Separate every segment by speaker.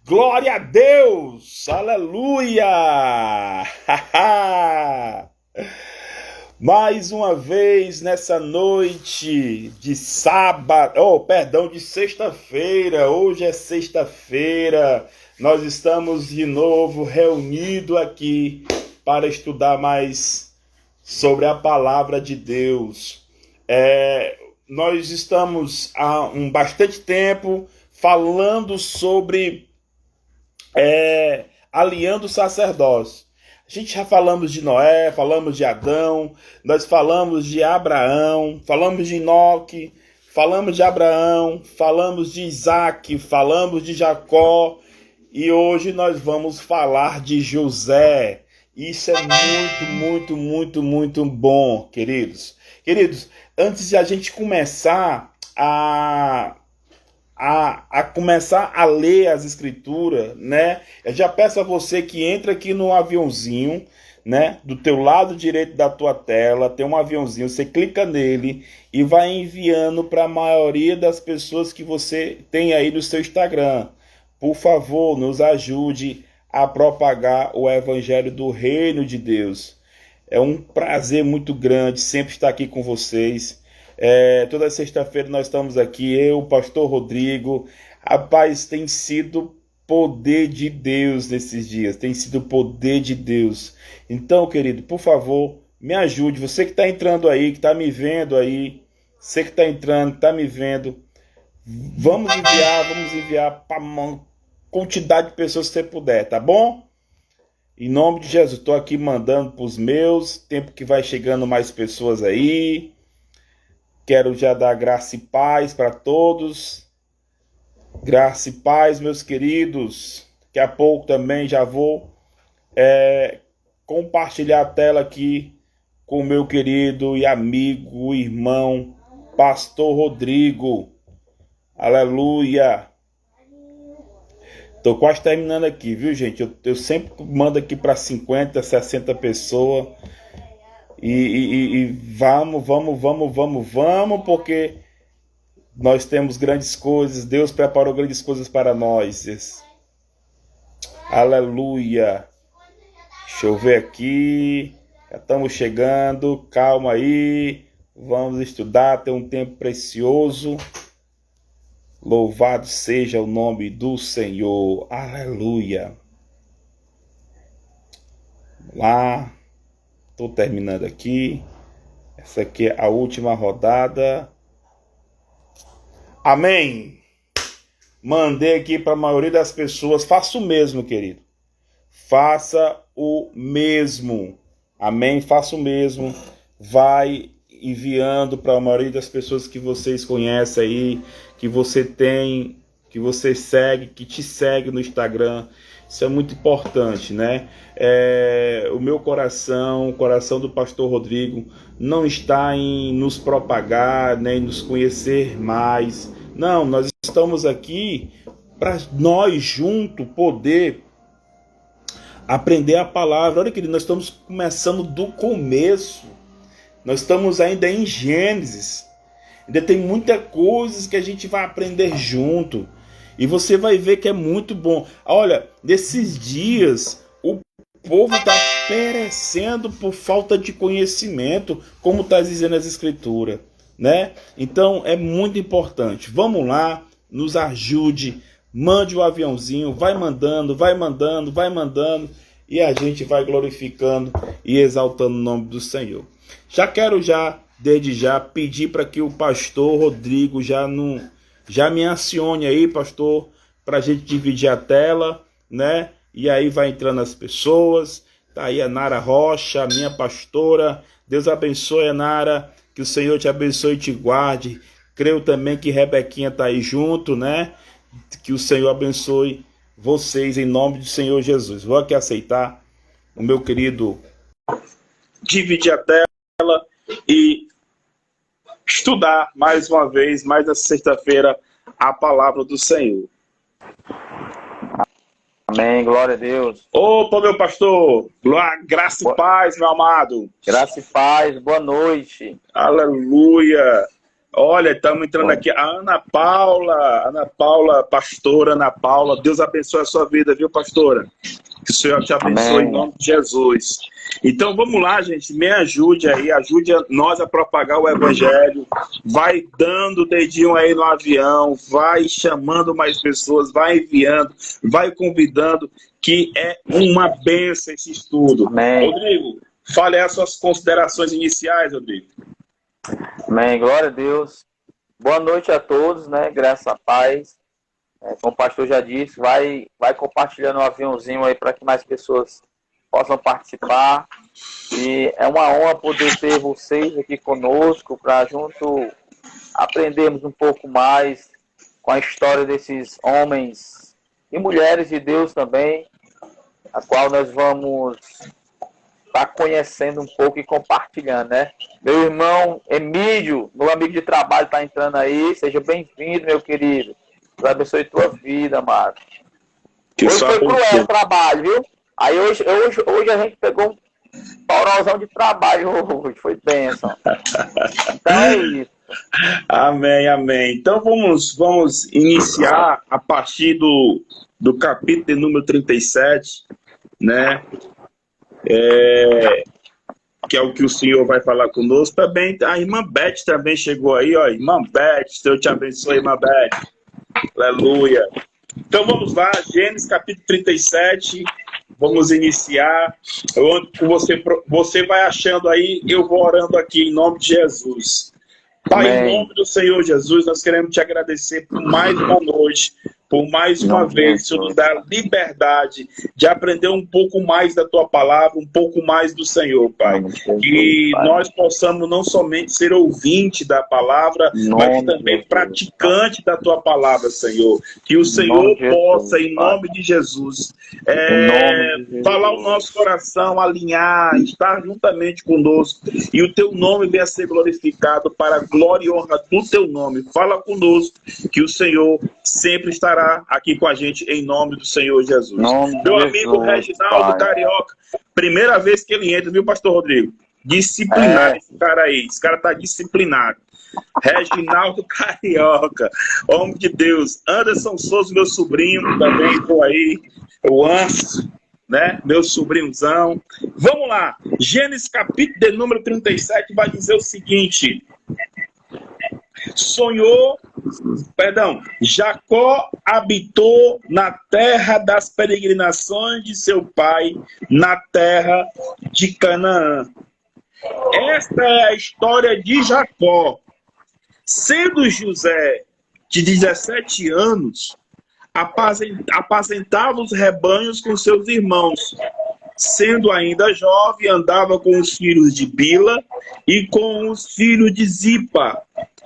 Speaker 1: Glória a Deus! Aleluia! Mais uma vez nessa noite de sábado, de sexta-feira. Hoje é sexta-feira. Nós estamos de novo reunidos aqui para estudar mais sobre a palavra de Deus. Nós estamos há bastante tempo falando sobre alinhando o sacerdócio. A gente já falamos de Noé, falamos de Adão, nós falamos de Abraão, falamos de Enoque, falamos de Abraão, falamos de Isaac, falamos de Jacó e hoje nós vamos falar de José. Isso é muito bom, queridos. Queridos, antes de a gente começar a começar a ler as escrituras, né? Eu já peço a você que entre aqui no aviãozinho, né? Do teu lado direito da tua tela, tem um aviãozinho, você clica nele e vai enviando para a maioria das pessoas que você tem aí no seu Instagram. Por favor, nos ajude a propagar o evangelho do reino de Deus. É um prazer muito grande sempre estar aqui com vocês. Toda sexta-feira nós estamos aqui, eu, o pastor Rodrigo. Rapaz, tem sido poder de Deus nesses dias, tem sido poder de Deus. Então, querido, por favor, me ajude. Você que está entrando aí, que está me vendo aí, você que está entrando, está me vendo, vamos enviar para uma quantidade de pessoas que você puder, tá bom? Em nome de Jesus, estou aqui mandando para os meus, tempo que vai chegando mais pessoas aí. Quero já dar graça e paz para todos. Graça e paz, meus queridos. Daqui a pouco também já vou compartilhar a tela aqui com o meu querido e amigo, irmão, pastor Rodrigo. Aleluia. Tô quase terminando aqui, viu, gente? Eu sempre mando aqui para 50, 60 pessoas. E vamos, porque nós temos grandes coisas, Deus preparou grandes coisas para nós. Aleluia. Deixa eu ver aqui, já estamos chegando, calma aí, vamos estudar, tem um tempo precioso. Louvado seja o nome do Senhor, aleluia. Vamos lá. Estou terminando aqui. Essa aqui é a última rodada. Amém. Mandei aqui para a maioria das pessoas. Faça o mesmo, querido. Faça o mesmo. Amém. Faça o mesmo. Vai enviando para a maioria das pessoas que vocês conhecem aí, que você tem, que você segue, que te segue no Instagram. Isso é muito importante, né? O meu coração, o coração do pastor Rodrigo, não está em nos propagar, nem nos conhecer mais. Não, nós estamos aqui para nós juntos poder aprender a palavra. Olha, querido, nós estamos começando do começo. Nós estamos ainda em Gênesis. Ainda tem muita coisa que a gente vai aprender junto. E você vai ver que é muito bom. Olha, nesses dias, o povo está perecendo por falta de conhecimento, como está dizendo as escrituras, né? Então, é muito importante. Vamos lá, nos ajude, mande o aviãozinho, vai mandando, e a gente vai glorificando e exaltando o nome do Senhor. Quero desde já, pedir para que o pastor Rodrigo já me acione aí, pastor, para a gente dividir a tela, né? E aí vai entrando as pessoas. Tá aí a Nara Rocha, minha pastora. Deus abençoe a Nara, que o Senhor te abençoe e te guarde. Creio também que Rebequinha tá aí junto, né? Que o Senhor abençoe vocês em nome do Senhor Jesus. Vou aqui aceitar o meu querido dividir a tela e estudar mais uma vez, mais essa sexta-feira, a palavra do Senhor.
Speaker 2: Amém, glória a Deus.
Speaker 1: Opa, meu pastor, graça e paz, meu amado.
Speaker 2: Graça e paz, boa noite.
Speaker 1: Aleluia. Olha, estamos entrando aqui. A Ana Paula, pastora Ana Paula. Deus abençoe a sua vida, viu, pastora? Que o Senhor te abençoe em
Speaker 2: Amém.
Speaker 1: nome de Jesus. Então vamos lá, gente. Me ajude aí, ajude nós a propagar o Evangelho. Vai dando o dedinho aí no avião, vai chamando mais pessoas, vai enviando, vai convidando, que é uma bênção esse estudo.
Speaker 2: Amém.
Speaker 1: Rodrigo, fale as suas considerações iniciais, Rodrigo.
Speaker 2: Amém. Glória a Deus. Boa noite a todos, né? Graça a paz. Como o pastor já disse, vai compartilhando um aviãozinho aí para que mais pessoas possam participar. E é uma honra poder ter vocês aqui conosco para junto aprendermos um pouco mais com a história desses homens e mulheres de Deus também, a qual nós vamos estar conhecendo um pouco e compartilhando, né? Meu irmão Emílio, meu amigo de trabalho, está entrando aí. Seja bem-vindo, meu querido. Deus abençoe tua vida, amado. Hoje foi cruel o trabalho, viu? Aí hoje a gente pegou um paurosão de trabalho hoje. Foi bênção. Então é isso.
Speaker 1: Amém, amém. Então vamos iniciar a partir do capítulo de número 37, né? Que é o que o Senhor vai falar conosco. Também a irmã Beth também chegou aí, ó. Irmã Beth, Deus te abençoe, irmã Beth. Aleluia. Então vamos lá, Gênesis capítulo 37. Vamos iniciar. Você vai achando aí, eu vou orando aqui em nome de Jesus. Pai,
Speaker 2: Amém.
Speaker 1: em nome do Senhor Jesus, nós queremos te agradecer por mais uma noite, por mais uma vez, o Senhor nos dá liberdade de aprender um pouco mais da tua palavra, um pouco mais do Senhor, Pai. Que nós possamos não somente ser ouvinte da palavra, mas também praticante da tua palavra, Senhor. Que o Senhor possa, em nome de Jesus, falar o nosso coração, alinhar, estar juntamente conosco, e o teu nome venha a ser glorificado para a glória e honra do teu nome. Fala conosco, que o Senhor sempre estará aqui com a gente em nome do Senhor Jesus. Meu amigo Reginaldo Carioca, primeira vez que ele entra, viu, pastor Rodrigo? Disciplinar esse cara aí. Esse cara tá disciplinado. Reginaldo Carioca, homem de Deus. Anderson Souza, meu sobrinho, também estou aí. O Anderson, né? Meu sobrinhozão. Vamos lá. Gênesis capítulo de número 37 vai dizer o seguinte: Jacó habitou na terra das peregrinações de seu pai, na terra de Canaã. Esta é a história de Jacó. Sendo José de 17 anos, apacentava os rebanhos com seus irmãos. Sendo ainda jovem, andava com os filhos de Bila e com os filhos de Zipa,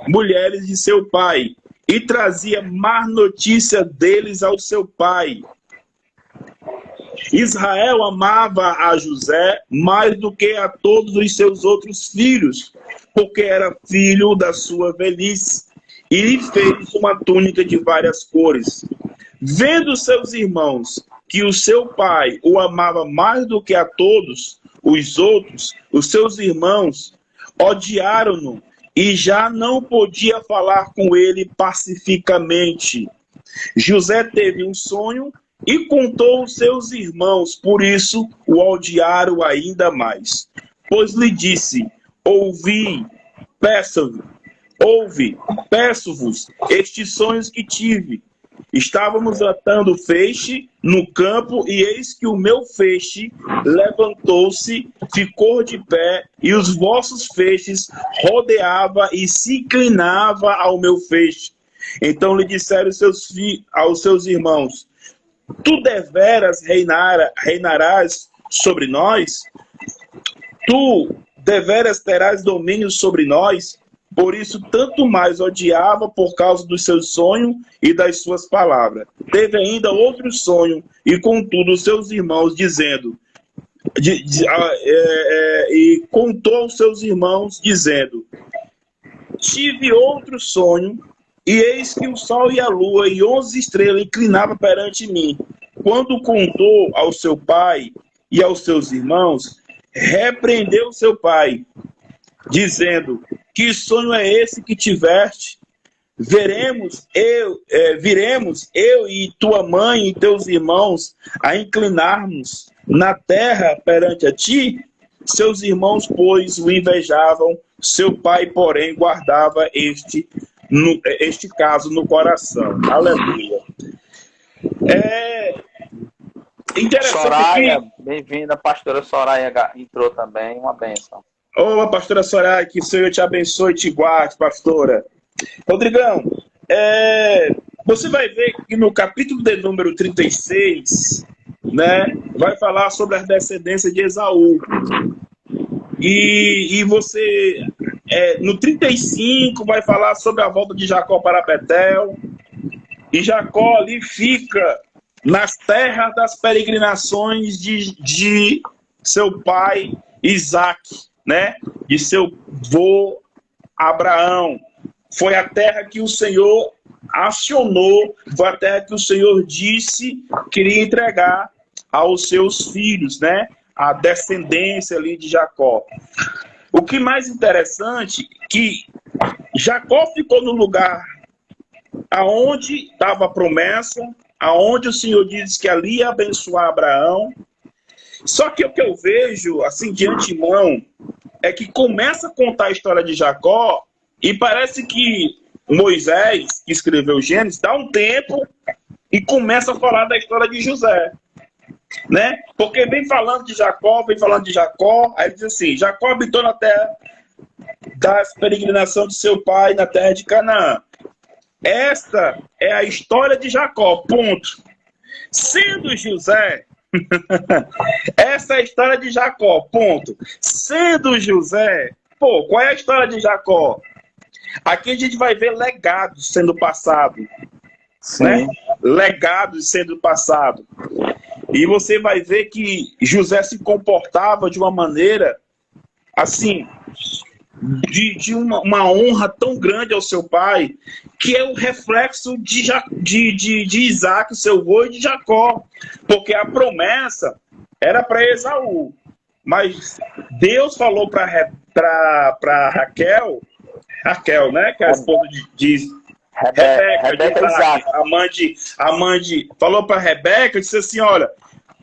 Speaker 1: mulheres de seu pai, e trazia má notícia deles ao seu pai. Israel amava a José mais do que a todos os seus outros filhos, porque era filho da sua velhice, e lhe fez uma túnica de várias cores. Vendo seus irmãos que o seu pai o amava mais do que a todos os outros, os seus irmãos odiaram-no e já não podia falar com ele pacificamente. José teve um sonho e contou aos seus irmãos, por isso o odiaram ainda mais. Pois lhe disse: peço-vos estes sonhos que tive. Estávamos atando feixe no campo, e eis que o meu feixe levantou-se, ficou de pé, e os vossos feixes rodeava e se inclinava ao meu feixe. Então lhe disseram aos seus irmãos: tu deveras reinarás sobre nós? Tu deveras terás domínio sobre nós? Por isso, tanto mais odiava por causa do seu sonho e das suas palavras. Teve ainda outro sonho, e contudo, seus irmãos, e contou aos seus irmãos, dizendo: tive outro sonho, e eis que o sol e a lua e 11 estrelas inclinavam perante mim. Quando contou ao seu pai e aos seus irmãos, repreendeu seu pai, dizendo: que sonho é esse que tiveste? Viremos eu e tua mãe e teus irmãos a inclinar-nos na terra perante a ti? Seus irmãos, pois, o invejavam, seu pai, porém, guardava este caso no coração. Aleluia. É interessante
Speaker 2: Soraya,
Speaker 1: que...
Speaker 2: bem-vinda. A pastora Soraya entrou também, uma bênção.
Speaker 1: Ô, pastora Soraya, que o Senhor te abençoe e te guarde, pastora. Rodrigão, você vai ver que no capítulo de número 36, né, vai falar sobre a descendência de Esaú. E você, no 35, vai falar sobre a volta de Jacó para Betel. E Jacó ali fica nas terras das peregrinações de seu pai Isaac, né? De seu vô Abraão. Foi a terra que o Senhor acionou, foi a terra que o Senhor disse que iria entregar aos seus filhos, né? A descendência ali de Jacó. O que mais interessante que Jacó ficou no lugar aonde estava a promessa, aonde o Senhor disse que ali ia abençoar Abraão. Só que o que eu vejo, assim, de antemão, é que começa a contar a história de Jacó e parece que Moisés, que escreveu Gênesis, dá um tempo e começa a falar da história de José, né? Porque vem falando de Jacó, aí diz assim, Jacó habitou na terra das peregrinações de seu pai, na terra de Canaã. Esta é a história de Jacó, ponto. Sendo José, essa é a história de Jacó, ponto. Sendo José, qual é a história de Jacó? Aqui a gente vai ver legados sendo passados, né? Legados sendo passados. E você vai ver que José se comportava de uma maneira, assim, de uma honra tão grande ao seu pai, que é o reflexo de Isaac, seu avô, e de Jacó. Porque a promessa era para Esaú. Mas Deus falou para Raquel, né, que é a esposa de Rebeca, a mãe falou para Rebeca, disse assim, olha,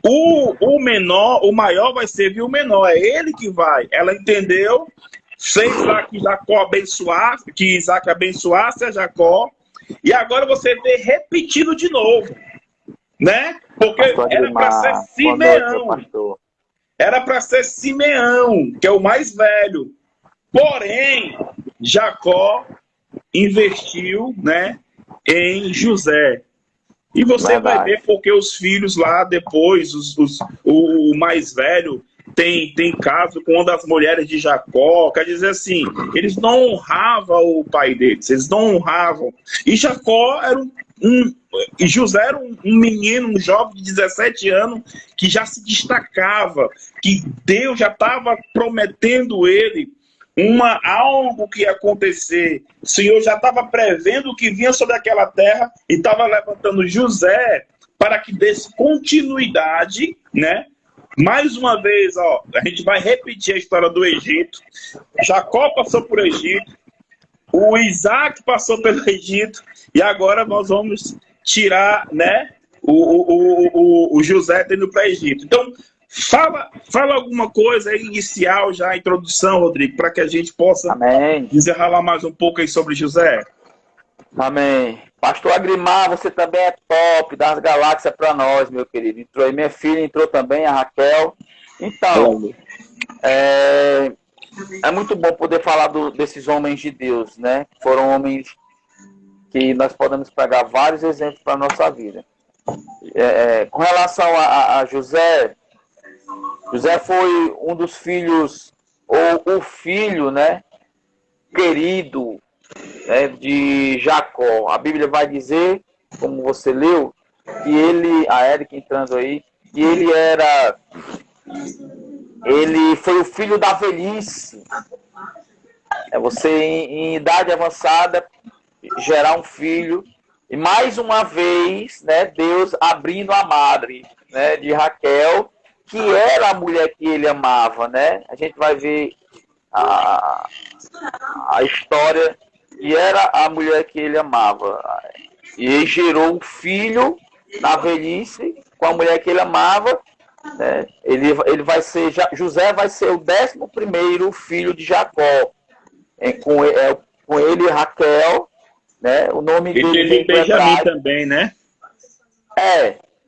Speaker 1: o maior vai servir o menor, é ele que vai. Ela entendeu, fez lá que Jacó abençoasse, que Isaac abençoasse a Jacó, e agora você vê repetido de novo, né? Porque era para ser Simeão. Era para ser Simeão, que é o mais velho. Porém, Jacó investiu, né, em José. E você vai ver porque os filhos lá depois, o mais velho, tem caso com uma das mulheres de Jacó. Quer dizer assim, eles não honravam o pai deles, eles não honravam. E Jacó era e José era um menino, um jovem de 17 anos, que já se destacava, que Deus já estava prometendo ele algo que ia acontecer. O Senhor já estava prevendo o que vinha sobre aquela terra e estava levantando José para que desse continuidade, né? Mais uma vez, a gente vai repetir a história do Egito. Jacó passou por Egito, o Isaac passou pelo Egito, e agora nós vamos tirar, né, o José tendo para o Egito. Então, fala alguma coisa aí inicial, já a introdução, Rodrigo, para que a gente possa desenrolar mais um pouco aí sobre José.
Speaker 2: Amém. Pastor Agrimar, você também é top, das galáxias para nós, meu querido. Entrou aí, minha filha entrou também, a Raquel. Então, é muito bom poder falar desses homens de Deus, né? Foram homens que nós podemos pegar vários exemplos para a nossa vida. Com relação a José, José foi um dos filhos, ou o filho, né, querido, né, de Jacó. A Bíblia vai dizer, como você leu, que ele, a Érica entrando aí, que ele foi o filho da velhice. Você em idade avançada gerar um filho, e mais uma vez, né, Deus abrindo a madre, né, de Raquel, que era a mulher que ele amava, né? A gente vai ver a história, e era a mulher que ele amava. E ele gerou um filho na velhice com a mulher que ele amava, né? Ele vai ser, José vai ser o 11º filho de Jacó, com ele Raquel, né? O nome
Speaker 1: E
Speaker 2: dele
Speaker 1: teve Benjamim também, né?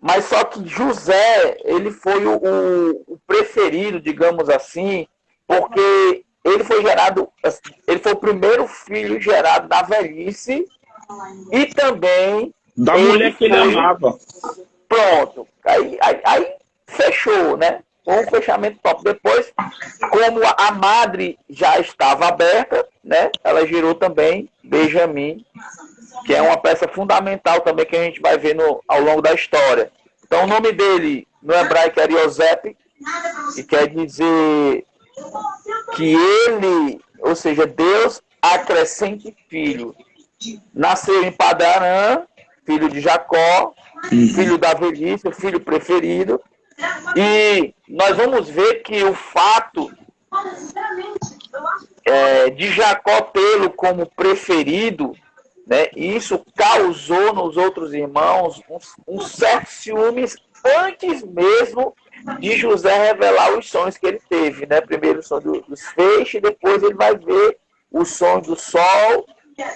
Speaker 2: Mas só que José, ele foi o preferido, digamos assim, porque ele foi o primeiro filho gerado na velhice e também
Speaker 1: da mulher que ele amava.
Speaker 2: Pronto. Aí fechou, né? Com um fechamento top. Depois, como a madre já estava aberta, né? Ela gerou também Benjamim, que é uma peça fundamental também que a gente vai ver ao longo da história. Então, o nome dele no hebraico era Yosef, que quer dizer que ele, ou seja, Deus acrescente filho. Nasceu em Padarã, filho de Jacó, filho da velhice, o filho preferido. E nós vamos ver que o fato de Jacó tê-lo como preferido, né, isso causou nos outros irmãos um certo ciúmes antes mesmo de José revelar os sonhos que ele teve, né? Primeiro o sonho dos feixes, depois ele vai ver o sonho do sol,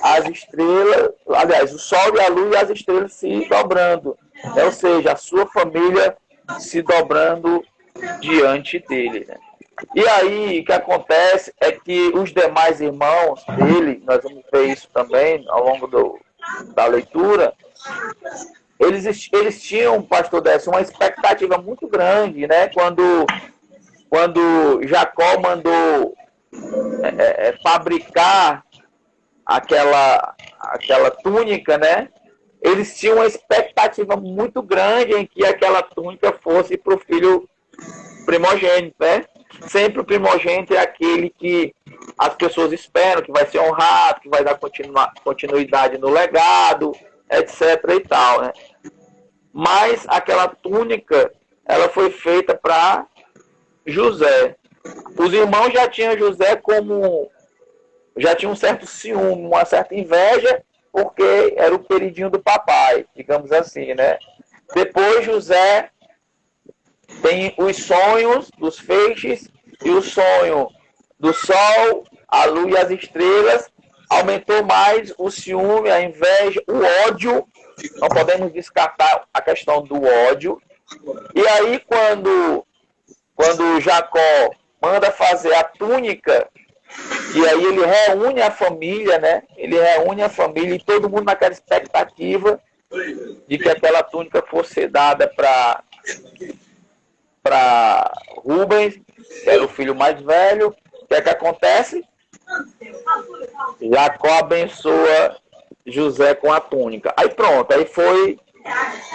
Speaker 2: as estrelas, aliás, o sol e a lua e as estrelas se dobrando, né? Ou seja, a sua família se dobrando diante dele, né? E aí, o que acontece é que os demais irmãos dele, nós vamos ver isso também ao longo da leitura, eles tinham, pastor Décio, uma expectativa muito grande, né? Quando Jacó mandou fabricar aquela túnica, né? Eles tinham uma expectativa muito grande em que aquela túnica fosse para o filho primogênito, né? Sempre o primogênito é aquele que as pessoas esperam, que vai ser honrado, que vai dar continuidade no legado, etc. e tal, né? Mas aquela túnica, ela foi feita para José. Os irmãos já tinham José já tinham um certo ciúme, uma certa inveja, porque era o queridinho do papai, digamos assim, né? Depois José tem os sonhos dos feixes e o sonho do sol, a lua e as estrelas. Aumentou mais o ciúme, a inveja, o ódio. Não podemos descartar a questão do ódio. E aí, quando Jacó manda fazer a túnica, e aí ele reúne a família, né? Ele reúne a família e todo mundo naquela expectativa de que aquela túnica fosse dada para Rubens, que era o filho mais velho. O que é que acontece? Jacó abençoa José com a túnica. Aí pronto, aí foi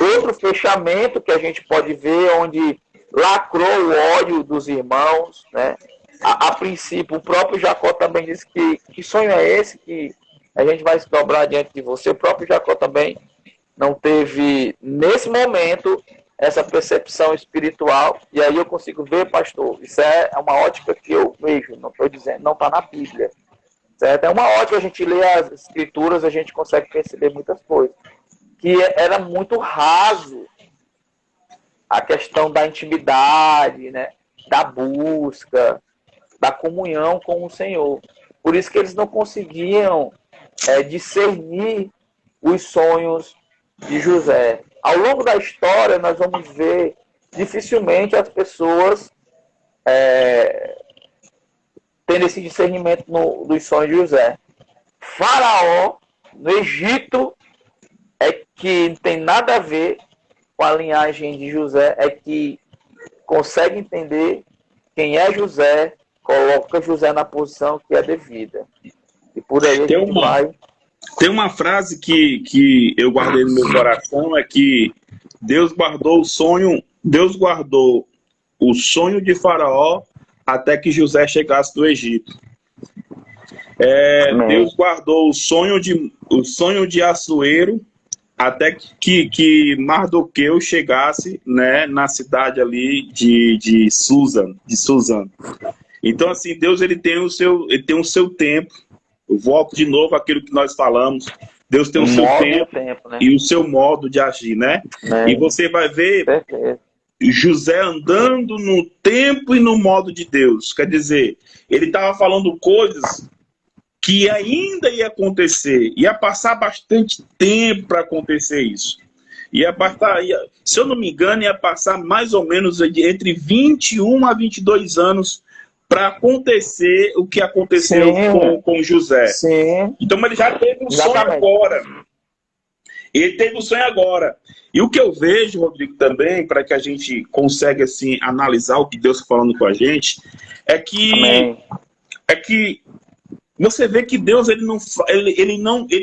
Speaker 2: outro fechamento que a gente pode ver, onde lacrou o ódio dos irmãos, né? A princípio, o próprio Jacó também disse que sonho é esse que a gente vai se dobrar diante de você. O próprio Jacó também não teve, nesse momento, essa percepção espiritual. E aí eu consigo ver, pastor, isso é uma ótica que eu vejo, não estou dizendo, não está na Bíblia. Certo? É uma ótica, a gente lê as escrituras, a gente consegue perceber muitas coisas. Que era muito raso a questão da intimidade, né? Da busca, da comunhão com o Senhor. Por isso que eles não conseguiam discernir os sonhos de José. Ao longo da história, nós vamos ver dificilmente as pessoas tendo esse discernimento dos sonhos de José. Faraó, no Egito, é que não tem nada a ver com a linhagem de José, é que consegue entender quem é José, coloca José na posição que é devida. E por aí a gente vai.
Speaker 1: Tem uma frase que eu guardei no meu coração, é que Deus guardou o sonho de Faraó até que José chegasse do Egito. Deus guardou o sonho de Assuero até que Mardoqueu chegasse, né, na cidade ali de Susan. Então, assim, Deus ele tem o seu tempo. Eu volto de novo àquilo que nós falamos. Deus tem o seu tempo, né? E o seu modo de agir, né? E você vai ver José andando no tempo e no modo de Deus. Quer dizer, ele estava falando coisas que ainda ia acontecer. Ia passar bastante tempo para acontecer isso. Se eu não me engano, ia passar mais ou menos entre 21 a 22 anos para acontecer o que aconteceu com José.
Speaker 2: Sim.
Speaker 1: Então ele já teve um sonho agora. Ele teve um sonho agora. E o que eu vejo, Rodrigo, também, para que a gente consiga assim, analisar o que Deus está falando com a gente, é que você vê que Deus ele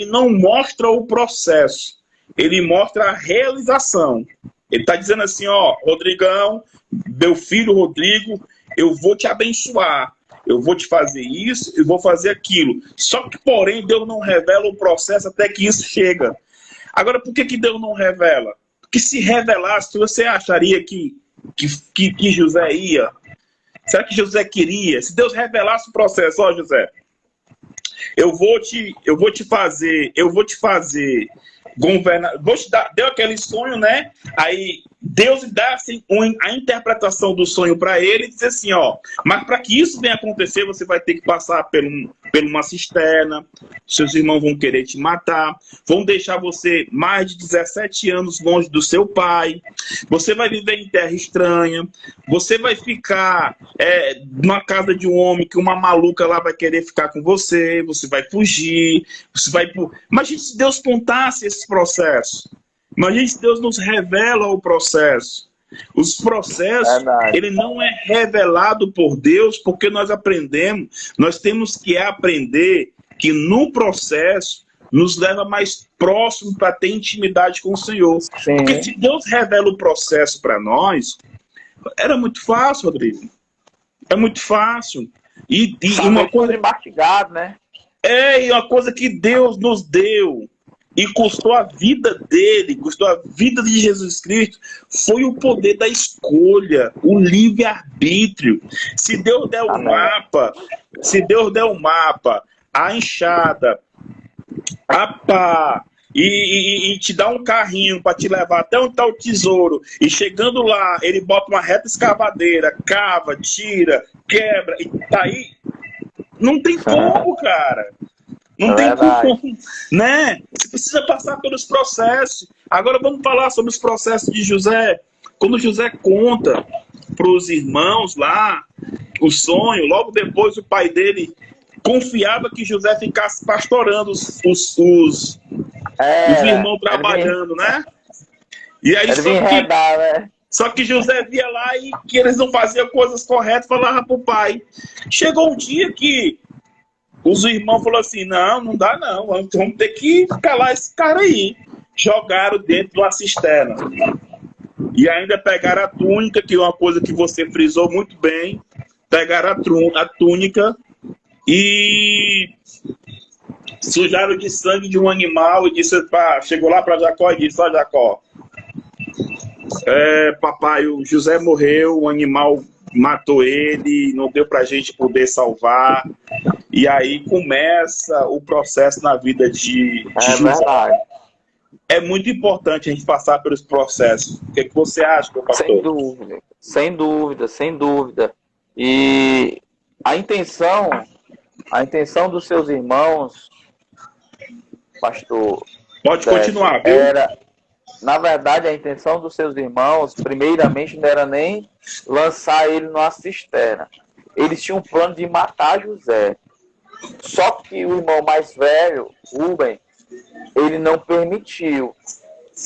Speaker 1: não mostra o processo, ele mostra a realização. Ele está dizendo assim, ó, Rodrigão, meu filho Rodrigo, eu vou te abençoar, eu vou te fazer isso, eu vou fazer aquilo. Só que, porém, Deus não revela o processo até que isso chega. Agora, por que Deus não revela? Porque se revelasse, você acharia que José ia? Será que José queria? Se Deus revelasse o processo, ó, José, eu vou te fazer governar, vou te dar, deu aquele sonho, né? Aí Deus dá assim, a interpretação do sonho para ele e diz assim, ó, mas para que isso venha acontecer, você vai ter que passar por uma cisterna, seus irmãos vão querer te matar, vão deixar você mais de 17 anos longe do seu pai, você vai viver em terra estranha, você vai ficar na casa de um homem que uma maluca lá vai querer ficar com você, você vai fugir, você vai... Imagina se Deus contasse esse processo. Imagina se Deus nos revela o processo. Os processos, ele não é revelado por Deus porque nós aprendemos. Nós temos que aprender que no processo nos leva mais próximo para ter intimidade com o Senhor. Sim. Porque se Deus revela o processo para nós, era muito fácil, Rodrigo. É muito fácil. E uma coisa
Speaker 2: mastigado, né?
Speaker 1: E uma coisa que Deus nos deu e custou a vida dele, custou a vida de Jesus Cristo, foi o poder da escolha, o livre-arbítrio. Se Deus der o mapa, a enxada, a pá, e te dá um carrinho para te levar até onde está o tesouro, e chegando lá, ele bota uma reta escavadeira, cava, tira, quebra, e tá aí, não tem como, cara. Não tem como, né? Você precisa passar pelos processos. Agora vamos falar sobre os processos de José. Quando José conta para os irmãos lá o sonho, logo depois o pai dele confiava que José ficasse pastorando os irmãos trabalhando, né? E aí só que José via lá e que eles não faziam coisas corretas, falava para o pai. Chegou um dia que os irmãos falaram assim, não dá não, vamos ter que calar esse cara aí. Jogaram dentro de uma cisterna. E ainda pegaram a túnica, que é uma coisa que você frisou muito bem. Pegaram a túnica e sujaram de sangue de um animal e disse, chegou lá para Jacó e disse, ó Jacó, papai, o José morreu, o animal matou ele, não deu pra gente poder salvar. E aí começa o processo na vida de José.
Speaker 2: Verdade.
Speaker 1: É muito importante a gente passar pelos processos. O que você acha, meu pastor?
Speaker 2: Sem dúvida. E a intenção dos seus irmãos, pastor...
Speaker 1: Pode continuar, viu?
Speaker 2: Na verdade, a intenção dos seus irmãos, primeiramente, não era nem lançar ele numa cisterna. Eles tinham um plano de matar José. Só que o irmão mais velho, Rubem, ele não permitiu.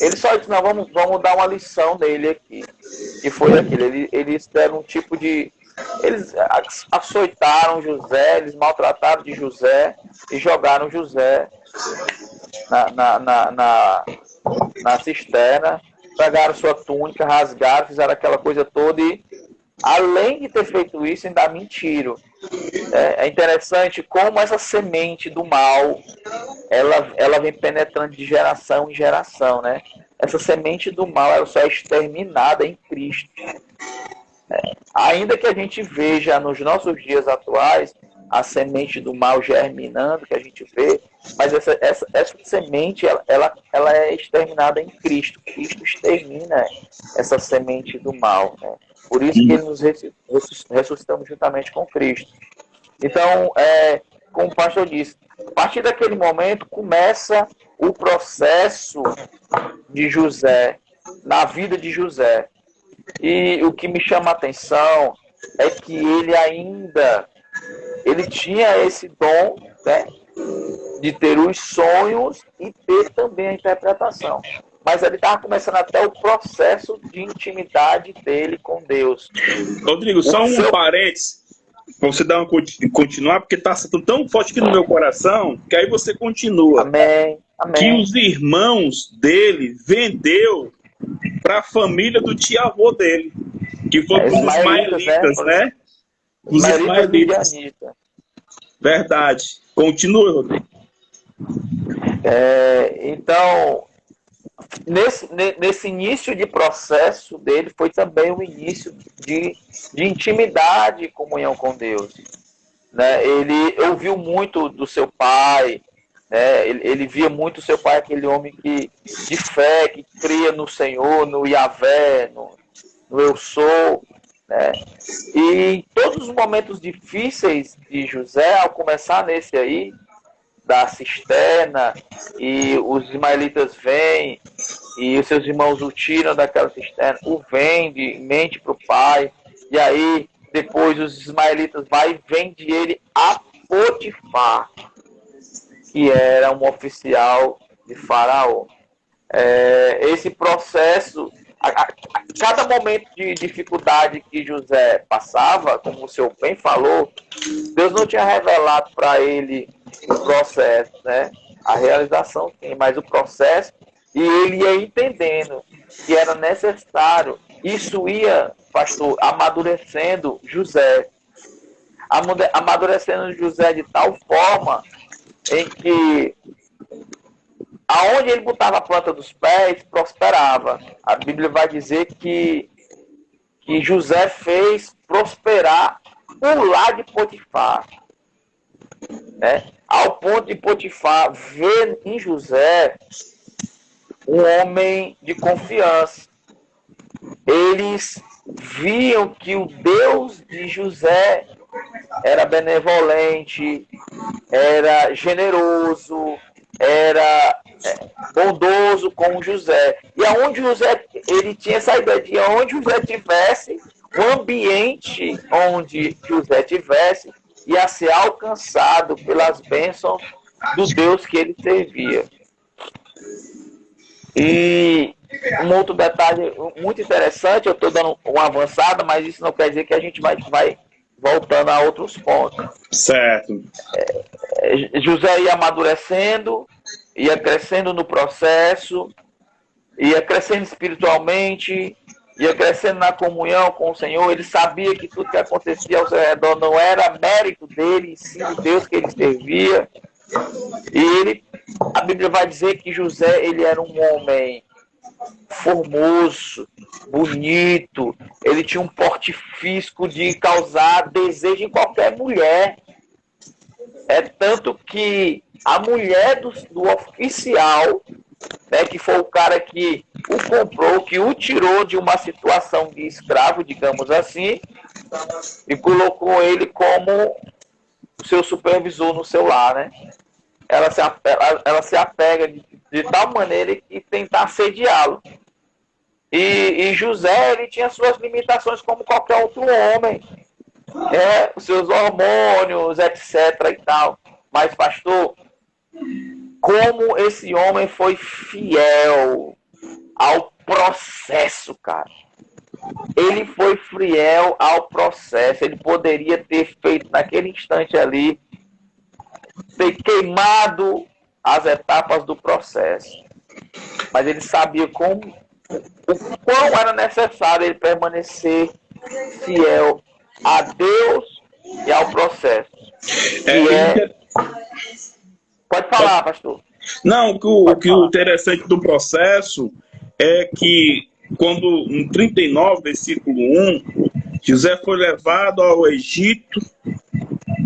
Speaker 2: Ele só disse, não, vamos dar uma lição nele aqui. E foi aquilo. Eles deram um tipo de... Eles açoitaram José, eles maltrataram de José e jogaram José na cisterna, pegaram sua túnica, rasgaram, fizeram aquela coisa toda e, além de ter feito isso, ainda mentiram. É interessante como essa semente do mal, ela vem penetrando de geração em geração, né? Essa semente do mal, ela só é exterminada em Cristo. Ainda que a gente veja nos nossos dias atuais a semente do mal germinando, que a gente vê, mas essa semente, ela é exterminada em Cristo. Cristo extermina essa semente do mal, né? Por isso que ele nos ressuscitamos juntamente com Cristo. Então, como o pastor disse, a partir daquele momento começa o processo de José, na vida de José. E o que me chama a atenção é que ele tinha esse dom, né, de ter os sonhos e ter também a interpretação. Mas ele estava começando até o processo de intimidade dele com Deus.
Speaker 1: Rodrigo, só um parênteses, para você dar continuar, porque está sendo tão forte aqui no meu coração, que aí você continua.
Speaker 2: Amém. Amém.
Speaker 1: Que os irmãos dele vendeu para a família do tio-avô dele, que foi para os ismaelitas, né? Os ismaelitas. Verdade. Continua, Rodrigo.
Speaker 2: Então, nesse início de processo dele, foi também o início de intimidade e comunhão com Deus. Né? Ele ouviu muito do seu pai, né? Ele via muito o seu pai, aquele homem de fé, que cria no Senhor, no Yahvé, no Eu Sou. Né? E em todos os momentos difíceis de José, ao começar nesse aí, da cisterna, e os ismaelitas vêm, e os seus irmãos o tiram daquela cisterna, o vende, mente para o pai, e aí depois os ismaelitas vai e vende ele a Potifar, que era um oficial de Faraó. Esse processo, cada momento de dificuldade que José passava, como o senhor bem falou, Deus não tinha revelado para ele o processo, né? A realização sim, mas o processo, e ele ia entendendo que era necessário. Isso ia, pastor, amadurecendo José. Amadurecendo José de tal forma em que aonde ele botava a planta dos pés, prosperava. A Bíblia vai dizer que José fez prosperar o lar de Potifar. Né? Ao ponto de Potifar ver em José um homem de confiança. Eles viam que o Deus de José era benevolente, era generoso, era bondoso com José. E aonde José, ele tinha essa ideia de onde José tivesse, o ambiente onde José tivesse, ia ser alcançado pelas bênçãos do Deus que ele servia. E um outro detalhe muito interessante, eu estou dando uma avançada, mas isso não quer dizer que a gente vai voltando a outros pontos.
Speaker 1: Certo.
Speaker 2: José ia amadurecendo, ia crescendo no processo, ia crescendo espiritualmente, ia crescendo na comunhão com o Senhor. Ele sabia que tudo que acontecia ao seu redor não era mérito dele, sim de Deus que ele servia. E a Bíblia vai dizer que José, ele era um homem formoso, bonito, ele tinha um porte físico de causar desejo em qualquer mulher. Tanto que a mulher do oficial, né, que foi o cara que o comprou, que o tirou de uma situação de escravo, digamos assim, e colocou ele como seu supervisor no seu lar, né? Ela se apega de tal maneira que tenta assediá-lo. E José, ele tinha suas limitações como qualquer outro homem. Os seus hormônios, etc. e tal. Mas, pastor, como esse homem foi fiel ao processo, cara. Ele foi fiel ao processo. Ele poderia ter feito naquele instante ali, ter queimado as etapas do processo. Mas ele sabia o quão era necessário ele permanecer fiel a Deus e ao processo. Pode falar, pastor.
Speaker 1: Não, o interessante do processo é que quando, em 39, versículo 1, José foi levado ao Egito.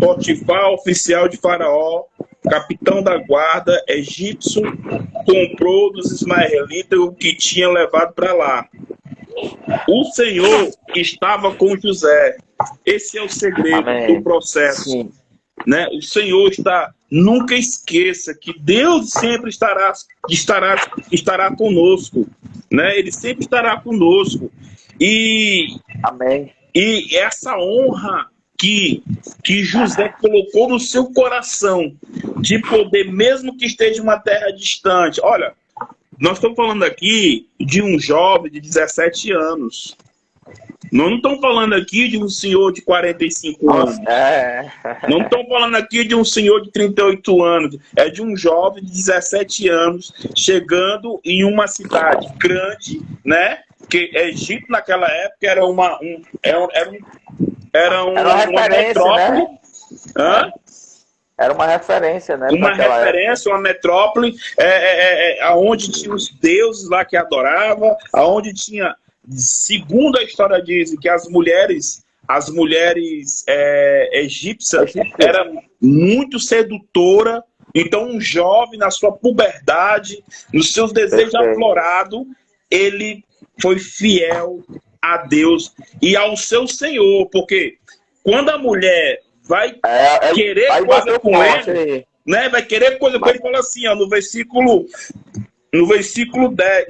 Speaker 1: Potifar, oficial de Faraó, capitão da guarda egípcio, comprou dos ismaelitas o que tinha levado para lá. O Senhor estava com José. Esse é o segredo
Speaker 2: Amém.
Speaker 1: do processo.
Speaker 2: Sim.
Speaker 1: Né? O Senhor está. Nunca esqueça que Deus sempre estará conosco. Né? Ele sempre estará conosco.
Speaker 2: Amém.
Speaker 1: E essa honra que José colocou no seu coração, de poder, mesmo que esteja em uma terra distante. Olha, nós estamos falando aqui de um jovem de 17 anos. Nós não estamos falando aqui de um senhor de 45 anos. Não estamos falando aqui de um senhor de 38 anos. É de um jovem de 17 anos chegando em uma cidade grande, né? Que Egito naquela época era uma metrópole.
Speaker 2: Né?
Speaker 1: Hã?
Speaker 2: Era uma referência, né?
Speaker 1: Uma referência, uma metrópole, aonde tinha os deuses lá que adorava, aonde tinha, segundo a história diz, que as mulheres egípcias eram muito sedutora. Então um jovem na sua puberdade, nos seus desejos aflorados, ele foi fiel a Deus e ao seu Senhor, porque quando a mulher vai querer coisa com ele, né? Vai querer coisa com ele, fala assim, ó, no versículo 10,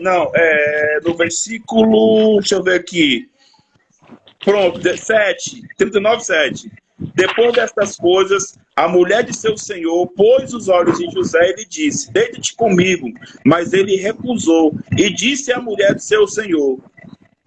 Speaker 1: no versículo, deixa eu ver aqui, pronto, 39:7. Depois destas coisas, a mulher de seu senhor pôs os olhos em José e lhe disse: deita-te comigo. Mas ele recusou e disse à mulher de seu senhor: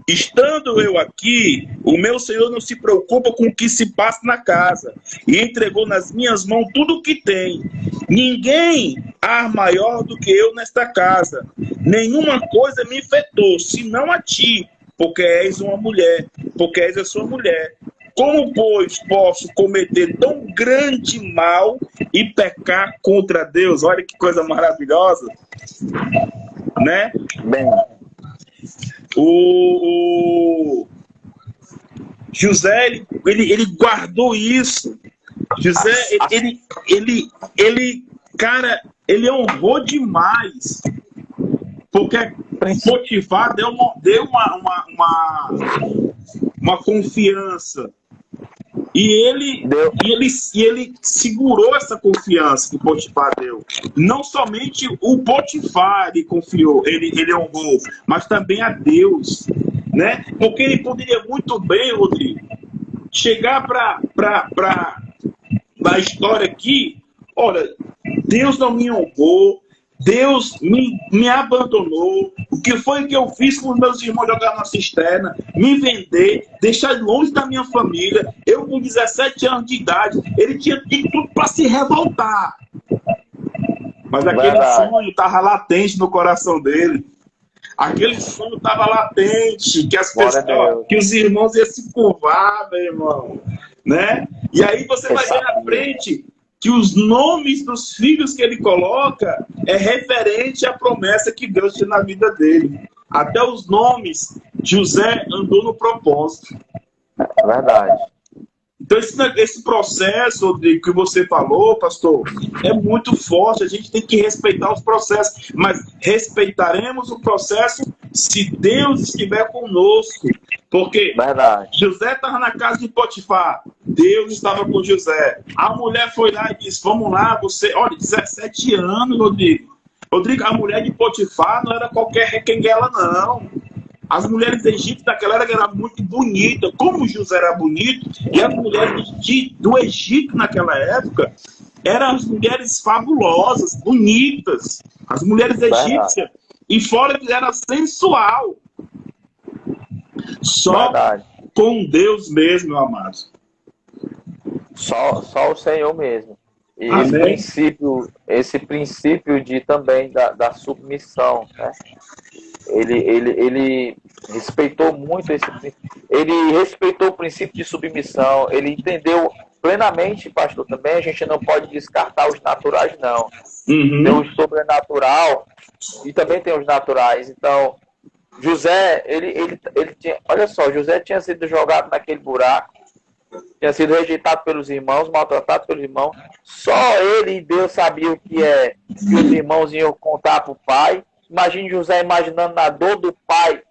Speaker 1: estando eu aqui, o meu senhor não se preocupa com o que se passa na casa, e entregou nas minhas mãos tudo o que tem. Ninguém há maior do que eu nesta casa. Nenhuma coisa me afetou, senão a ti, porque és uma mulher, porque és a sua mulher. Como, pois, posso cometer tão grande mal e pecar contra Deus? Olha que coisa maravilhosa, né?
Speaker 2: Bem,
Speaker 1: o José, ele guardou isso. José, cara, ele honrou demais. Porque Potifar deu uma confiança. E ele segurou essa confiança que Potifar deu. Não somente o Potifar ele confiou, ele honrou, mas também a Deus, né? Porque ele poderia muito bem, Rodrigo, chegar para a história aqui, olha, Deus não me honrou, Deus me abandonou. O que foi que eu fiz com os meus irmãos jogar na cisterna? Me vender, deixar longe da minha família. Eu com 17 anos de idade, ele tinha tudo para se revoltar. Mas aquele sonho estava latente no coração dele. Aquele sonho estava latente, que as pessoas, que os irmãos iam se curvar, meu irmão, né? E aí você vai ver na frente que os nomes dos filhos que ele coloca é referente à promessa que Deus tinha na vida dele. Até os nomes, José andou no propósito.
Speaker 2: É verdade.
Speaker 1: Então esse processo, Rodrigo, que você falou, pastor, é muito forte. A gente tem que respeitar os processos, mas respeitaremos o processo se Deus estiver conosco. Porque
Speaker 2: verdade.
Speaker 1: José estava na casa de Potifar, Deus estava com José. A mulher foi lá e disse: vamos lá, você, olha, 17 anos, Rodrigo. Rodrigo, a mulher de Potifar não era qualquer requenguela, não. As mulheres egípcias daquela era eram muito bonitas, como José era bonito, e as mulheres do Egito naquela época eram as mulheres fabulosas, bonitas. As mulheres egípcias. E fora que era sensual. Só com Deus mesmo, meu amado.
Speaker 2: Só o Senhor mesmo. E esse princípio de também da submissão, né? Ele respeitou muito esse princípio. Ele respeitou o princípio de submissão. Ele entendeu plenamente, pastor, também. A gente não pode descartar os naturais, não. Tem o sobrenatural e também tem os naturais. Então, José, ele tinha, olha só, José tinha sido jogado naquele buraco, tinha sido rejeitado pelos irmãos, maltratado pelos irmãos. Só ele e Deus sabiam o que é que os irmãos iam contar para o pai. Imagine José imaginando na dor do pai,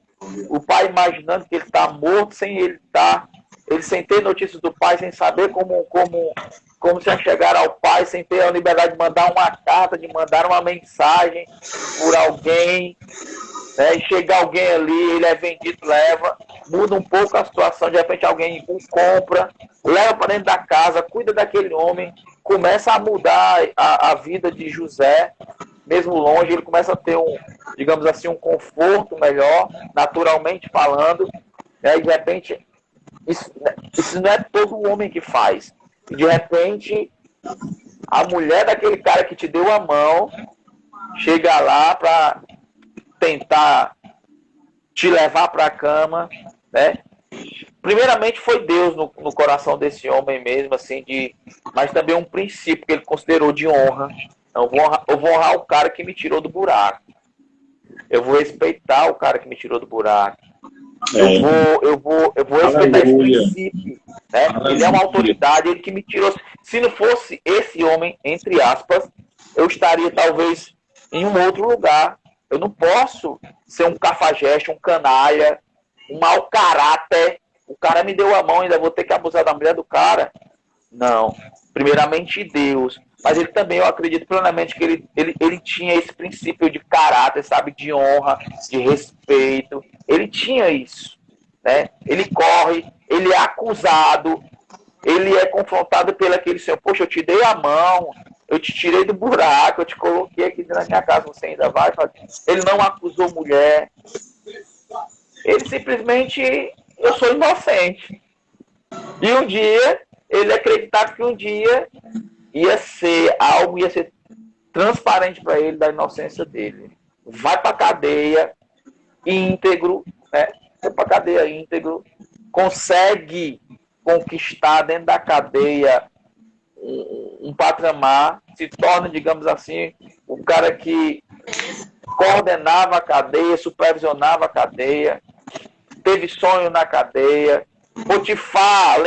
Speaker 2: o pai imaginando que ele está morto sem ele estar, ele sem ter notícias do pai, sem saber como se chegar ao pai, sem ter a liberdade de mandar uma carta, de mandar uma mensagem por alguém. Né, e chega alguém ali, ele é vendido, leva, muda um pouco a situação, de repente alguém o compra, leva para dentro da casa, cuida daquele homem, começa a mudar a vida de José, mesmo longe, ele começa a ter digamos assim, um conforto melhor, naturalmente falando, né, e de repente, isso não é todo homem que faz, e de repente, a mulher daquele cara que te deu a mão, chega lá para tentar te levar para a cama, né? Primeiramente foi Deus no coração desse homem mesmo, assim, mas também um princípio que ele considerou de honra. Eu vou honrar o cara que me tirou do buraco. Eu vou respeitar o cara que me tirou do buraco. Eu vou respeitar esse princípio, né? Ele é uma autoridade, ele que me tirou. Se não fosse esse homem, entre aspas, eu estaria talvez em um outro lugar. Eu não posso ser um cafajeste, um canalha, um mau caráter. O cara me deu a mão, ainda vou ter que abusar da mulher do cara. Não. Primeiramente Deus. Mas ele também, eu acredito plenamente que ele tinha esse princípio de caráter, sabe? De honra, de respeito. Ele tinha isso. Né? Ele corre, ele é acusado, ele é confrontado pelo aquele senhor. Poxa, eu te dei a mão, eu te tirei do buraco, eu te coloquei aqui na minha casa, você ainda vai fazer. Ele não acusou mulher. Ele simplesmente, eu sou inocente. E um dia, ele acreditava que um dia ia ser transparente para ele da inocência dele. Vai para a cadeia íntegro, né? Vai para a cadeia íntegro, consegue conquistar dentro da cadeia um patramar, se torna, digamos assim, o cara que coordenava a cadeia, supervisionava a cadeia, teve sonho na cadeia. Potifar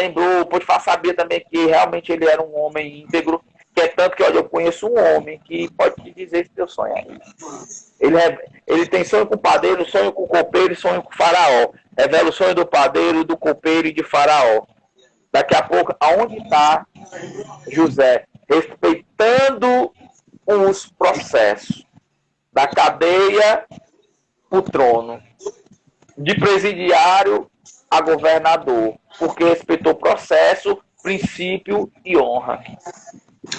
Speaker 2: sabia também que realmente ele era um homem íntegro, que é tanto que, olha, eu conheço um homem que pode te dizer esse teu sonho aí. Ele tem sonho com o padeiro, sonho com o copeiro e sonho com o faraó. Revela o sonho do padeiro, do copeiro e de faraó. Daqui a pouco, aonde está José? Respeitando os processos. Da cadeia para o trono. De presidiário a governador. Porque respeitou processo, princípio e honra.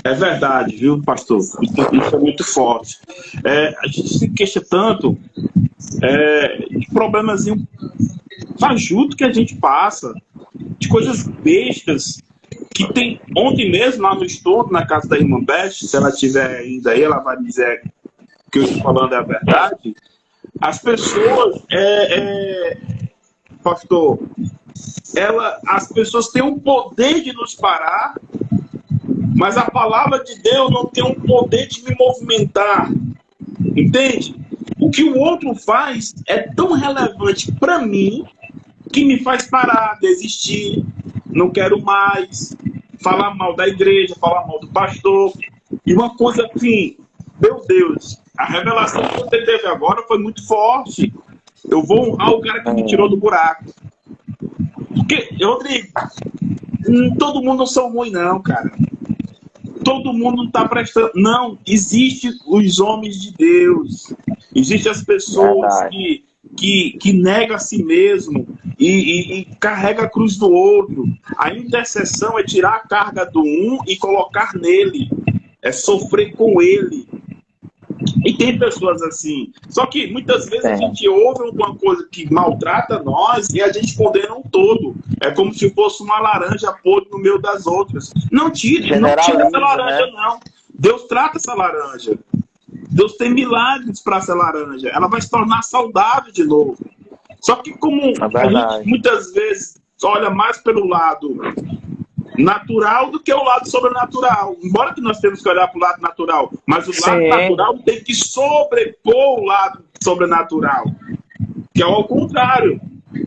Speaker 1: É verdade, viu, pastor? Isso é muito forte. A gente se queixa tanto de problemazinho fajuto que a gente passa, de coisas bestas, que tem ontem mesmo lá no estudo, na casa da irmã Beth, se ela estiver ainda aí, ela vai dizer que eu estou falando é a verdade. As pessoas, pastor, as pessoas têm um poder de nos parar, mas a palavra de Deus não tem um poder de me movimentar. Entende? O que o outro faz é tão relevante para mim que me faz parar, desistir, não quero mais, falar mal da igreja, falar mal do pastor. E uma coisa assim, meu Deus, a revelação que você teve agora foi muito forte. Eu vou honrar o cara que me tirou do buraco. Porque, Rodrigo, todo mundo não são ruins não, cara. Todo mundo não está prestando. Não, existem os homens de Deus. Existem as pessoas que negam a si mesmo e carrega a cruz do outro. A intercessão é tirar a carga do um e colocar nele. É sofrer com ele. E tem pessoas assim. Só que muitas vezes a gente ouve alguma coisa que maltrata nós e a gente condena um todo. É como se fosse uma laranja podre no meio das outras. Não tira essa laranja, né? Não. Deus trata essa laranja. Deus tem milagres para essa laranja. Ela vai se tornar saudável de novo. Só que como a gente muitas vezes olha mais pelo lado natural do que o lado sobrenatural. Embora que nós temos que olhar para o lado natural, mas o lado natural tem que sobrepor o lado sobrenatural. que é ao contrário,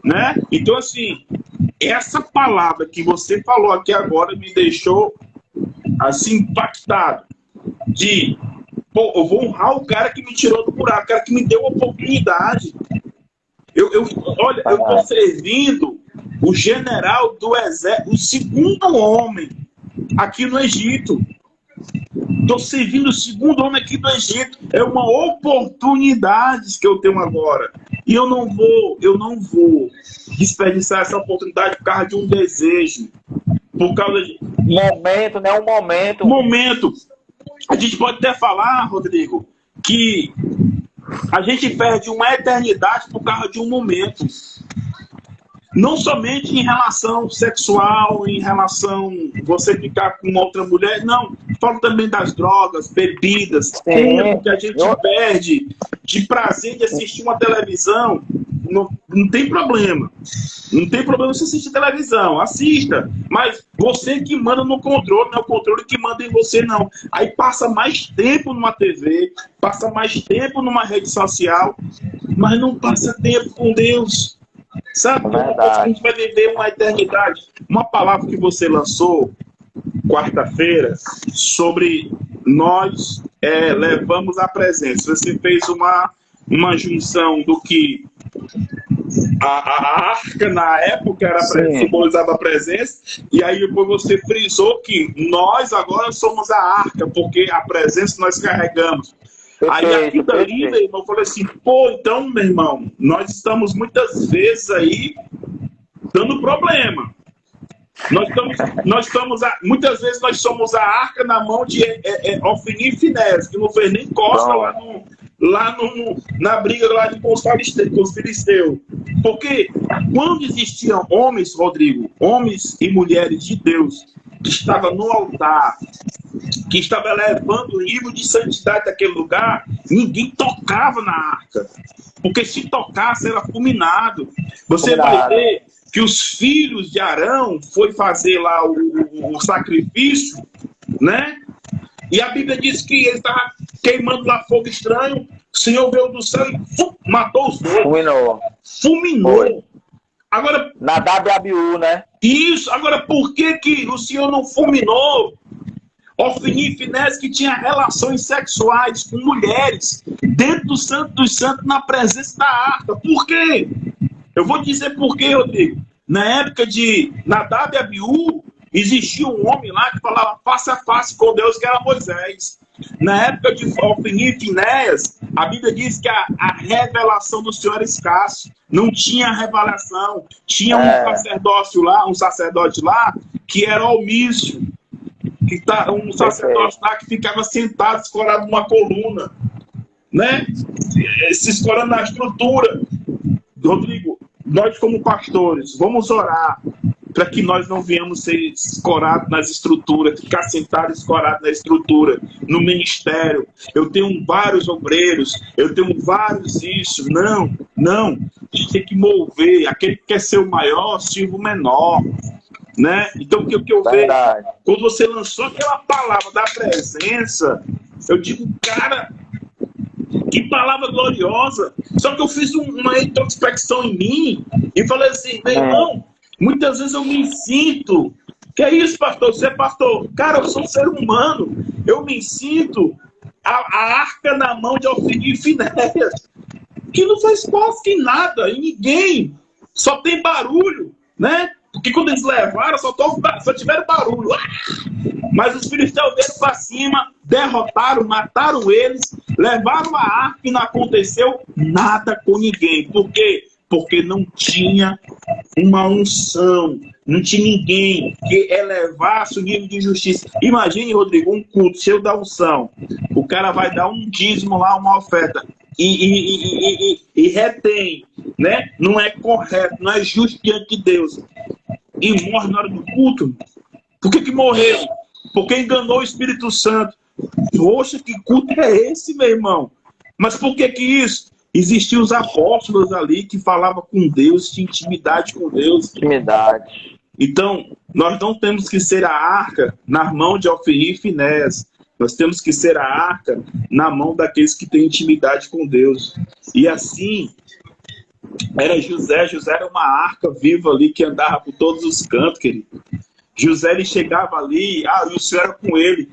Speaker 1: né? Então, assim, essa palavra que você falou aqui agora me deixou, assim, impactado. Pô, eu vou honrar o cara que me tirou do buraco, o cara que me deu a oportunidade. Olha, eu estou servindo o general do exército, o segundo homem aqui no Egito. Estou servindo o segundo homem aqui do Egito. É uma oportunidade que eu tenho agora. E eu não vou desperdiçar essa oportunidade por causa de um desejo. Por causa de...
Speaker 2: Momento, né? Um momento.
Speaker 1: Momento. A gente pode até falar, Rodrigo, que a gente perde uma eternidade por causa de um momento. Não somente em relação sexual, em relação você ficar com outra mulher, não. Falo também das drogas, bebidas, tempo que a gente perde de prazer de assistir uma televisão. Não tem problema. Não tem problema você assistir televisão. Assista. Mas você que manda no controle, não é o controle que manda em você, não. Aí passa mais tempo numa TV, passa mais tempo numa rede social, mas não passa tempo com Deus. Sabe? A gente vai viver uma eternidade. Uma palavra que você lançou quarta-feira sobre nós levamos a presença. Você fez uma junção do que a arca na época era simbolizava a presença, e aí depois você frisou que nós agora somos a arca, porque a presença nós carregamos. Aí aqui dali, meu irmão, eu falei assim, pô, então, meu irmão, nós estamos muitas vezes aí dando problema. Muitas vezes nós somos a arca na mão de Ofni e Finés, que não fez nem costa na briga lá com os filisteus. Porque quando existiam homens, Rodrigo, homens e mulheres de Deus, que estavam no altar, que estava elevando o nível de santidade daquele lugar, ninguém tocava na arca. Porque se tocasse, era fulminado. Você vai ver que os filhos de Arão foi fazer lá o sacrifício, né? E a Bíblia diz que ele estava queimando lá fogo estranho, o Senhor veio do céu e matou os dois. Fulminou. Foi. Agora,
Speaker 2: Nadab e Abiú, né?
Speaker 1: Isso. Agora, por que o Senhor não fulminou Ofni e Finés, que tinha relações sexuais com mulheres dentro do Santo dos Santos, na presença da arca? Por quê? Eu vou dizer por quê, Rodrigo. Na época de Nadab e Abiú, existia um homem lá que falava face a face com Deus, que era Moisés. Na época de Ofni e Finés, a Bíblia diz que a revelação do Senhor era escasso. Não tinha revelação. Tinha um sacerdote lá, que era omício. Um sacerdote lá que ficava sentado, escorado numa coluna, né? Se escorando na estrutura. Rodrigo, nós como pastores, vamos orar para que nós não venhamos ser escorados nas estruturas, ficar sentados escorados na estrutura, no ministério. Eu tenho vários obreiros, eu tenho vários isso. Não. A gente tem que mover. Aquele que quer ser o maior, sirva o menor. Né? Então, o que eu vejo, quando você lançou aquela palavra da presença, eu digo, cara, que palavra gloriosa. Só que eu fiz uma introspecção em mim e falei assim, meu irmão, muitas vezes eu me sinto, que é isso, pastor? Você é pastor? Cara, eu sou um ser humano. Eu me sinto a arca na mão de Ofni e Finés, que não faz quase que nada, e ninguém, só tem barulho, né? Porque quando eles levaram, só tiveram barulho. Mas os filisteus vieram para cima, derrotaram, mataram eles, levaram a arca e não aconteceu nada com ninguém. Por quê? Porque não tinha uma unção, não tinha ninguém que elevasse o nível de justiça. Imagine, Rodrigo, um culto cheio da unção. O cara vai dar um dízimo lá, uma oferta. E retém, né? Não é correto, não é justo diante de Deus. E morre na hora do culto. Por que morreu? Porque enganou o Espírito Santo. Poxa, que culto é esse, meu irmão? Mas por que isso? Existiam os apóstolos ali que falavam com Deus, tinha intimidade com Deus.
Speaker 2: Intimidade.
Speaker 1: Então, nós não temos que ser a arca na mão de Ofni e Finés. Nós temos que ser a arca na mão daqueles que têm intimidade com Deus. E assim, Era José. José era uma arca viva ali que andava por todos os cantos, querido. José, ele chegava ali, e o Senhor era com ele.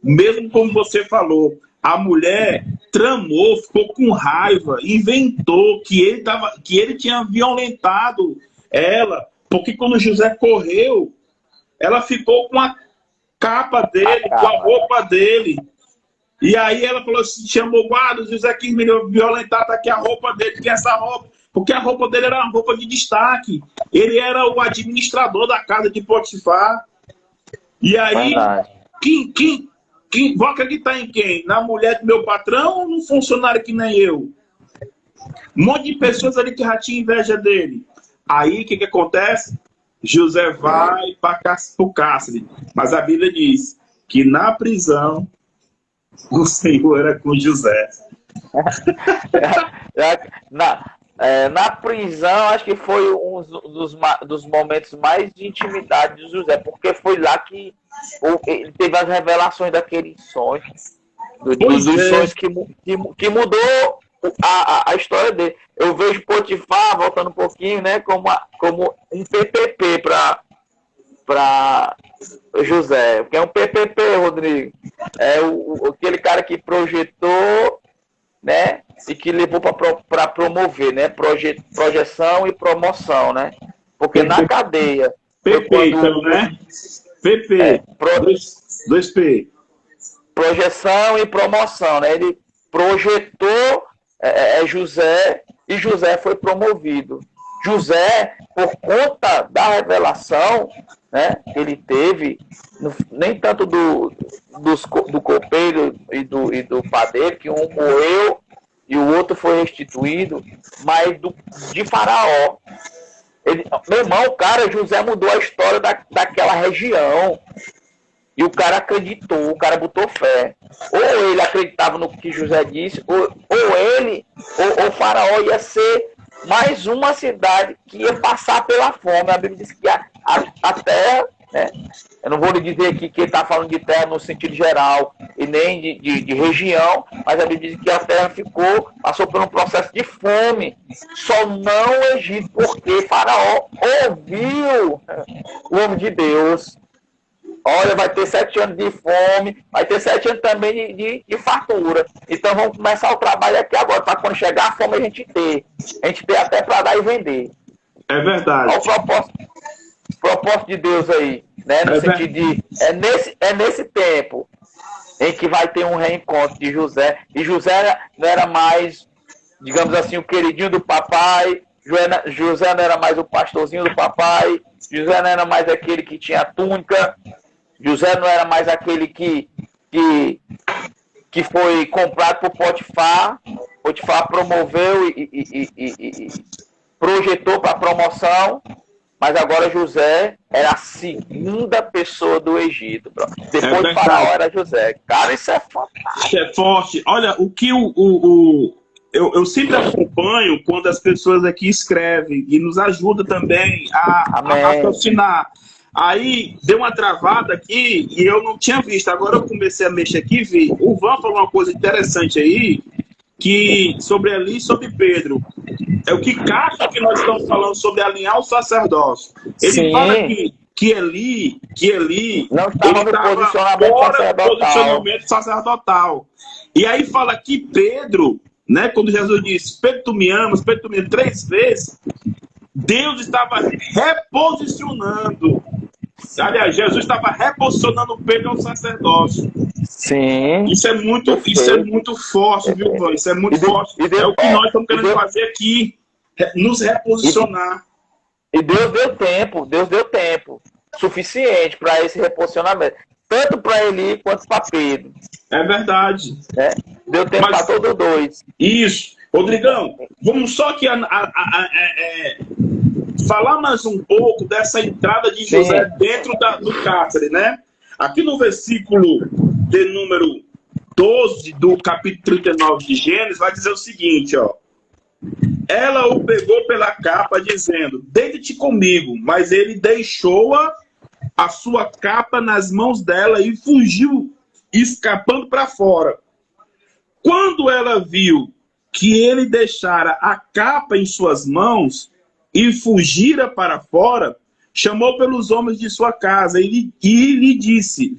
Speaker 1: Mesmo como você falou, a mulher tramou, ficou com raiva, inventou que ele tinha violentado ela, porque quando José correu, ela ficou com a capa dele, com a roupa dele. E aí ela falou assim, chamou o guarda, José quis me violentar, tá aqui a roupa dele, que é essa roupa. Porque a roupa dele era uma roupa de destaque. Ele era o administrador da casa de Potifar. E aí, vou acreditar em quem? Na mulher do meu patrão ou num funcionário que nem eu? Um monte de pessoas ali que já tinha inveja dele. Aí, o que acontece? José vai para o cárcere. Mas a Bíblia diz que na prisão o Senhor era com José.
Speaker 2: Na prisão, acho que foi um dos momentos mais de intimidade de José, porque foi lá que ele teve as revelações daqueles sonhos, dos sonhos que mudou a história dele. Eu vejo Potifar, voltando um pouquinho, né, como um PPP para José. O que é um PPP, Rodrigo? É aquele cara que projetou, né, e que levou para promover, né, projeção e promoção, né? Porque na cadeia...
Speaker 1: PP, então, né? PP, 2P.
Speaker 2: Projeção e promoção, né? Ele projetou José e José foi promovido. José, por conta da revelação, né, que ele teve, nem tanto do copeiro e do padeiro, que um morreu e o outro foi restituído, mas de Faraó. Meu irmão, José mudou a história daquela região. E o cara acreditou, o cara botou fé. Ou ele acreditava no que José disse, ou o Faraó ia ser mais uma cidade que ia passar pela fome. A Bíblia diz que a terra, né? Eu não vou lhe dizer aqui que ele está falando de terra no sentido geral e nem de região, mas a Bíblia diz que a terra passou por um processo de fome. Só não o Egito, porque Faraó ouviu o homem de Deus. Olha, vai ter 7 anos de fome, vai ter 7 anos também de fartura. Então vamos começar o trabalho aqui agora, para quando chegar a fome a gente ter. A gente ter até para dar e vender.
Speaker 1: É verdade.
Speaker 2: Olha o propósito de Deus aí, né? No sentido de... É nesse tempo em que vai ter um reencontro de José. E José não era mais, digamos assim, o queridinho do papai. José não era mais o pastorzinho do papai. José não era mais aquele que tinha túnica. José não era mais aquele que foi comprado por Potifar. Potifar promoveu e projetou para promoção. Mas agora José era a segunda pessoa do Egito. Depois de Faraó era José. Cara, isso é fantástico.
Speaker 1: Isso é forte. Olha, o que eu sempre acompanho quando as pessoas aqui escrevem e nos ajuda também a raciocinar. Aí deu uma travada aqui e eu não tinha visto. Agora eu comecei a mexer aqui e vi. O Van falou uma coisa interessante aí, sobre Eli e sobre Pedro. É o que Cássio que nós estamos falando sobre alinhar o sacerdócio. Ele fala que Eli
Speaker 2: não estava no
Speaker 1: posicionamento sacerdotal. E aí fala que Pedro, né, quando Jesus disse, Pedro, tu me amas, 3 vezes, Deus estava reposicionando. Aliás, Jesus estava reposicionando Pedro ao sacerdócio.
Speaker 2: Sim.
Speaker 1: Isso é muito forte, viu, Van? Isso é muito forte. É o que nós estamos querendo fazer aqui. Nos reposicionar.
Speaker 2: E Deus deu tempo suficiente para esse reposicionamento. Tanto para Eli quanto para Pedro.
Speaker 1: É verdade.
Speaker 2: Deu tempo para todos dois.
Speaker 1: Isso. Rodrigão, vamos só aqui falar mais um pouco dessa entrada de José dentro do cárcere, né? Aqui no versículo de número 12 do capítulo 39 de Gênesis, vai dizer o seguinte, ó. Ela o pegou pela capa, dizendo, deite-te comigo, mas ele deixou a sua capa nas mãos dela e fugiu, escapando para fora. Quando ela viu que ele deixara a capa em suas mãos e fugira para fora, chamou pelos homens de sua casa e lhe disse: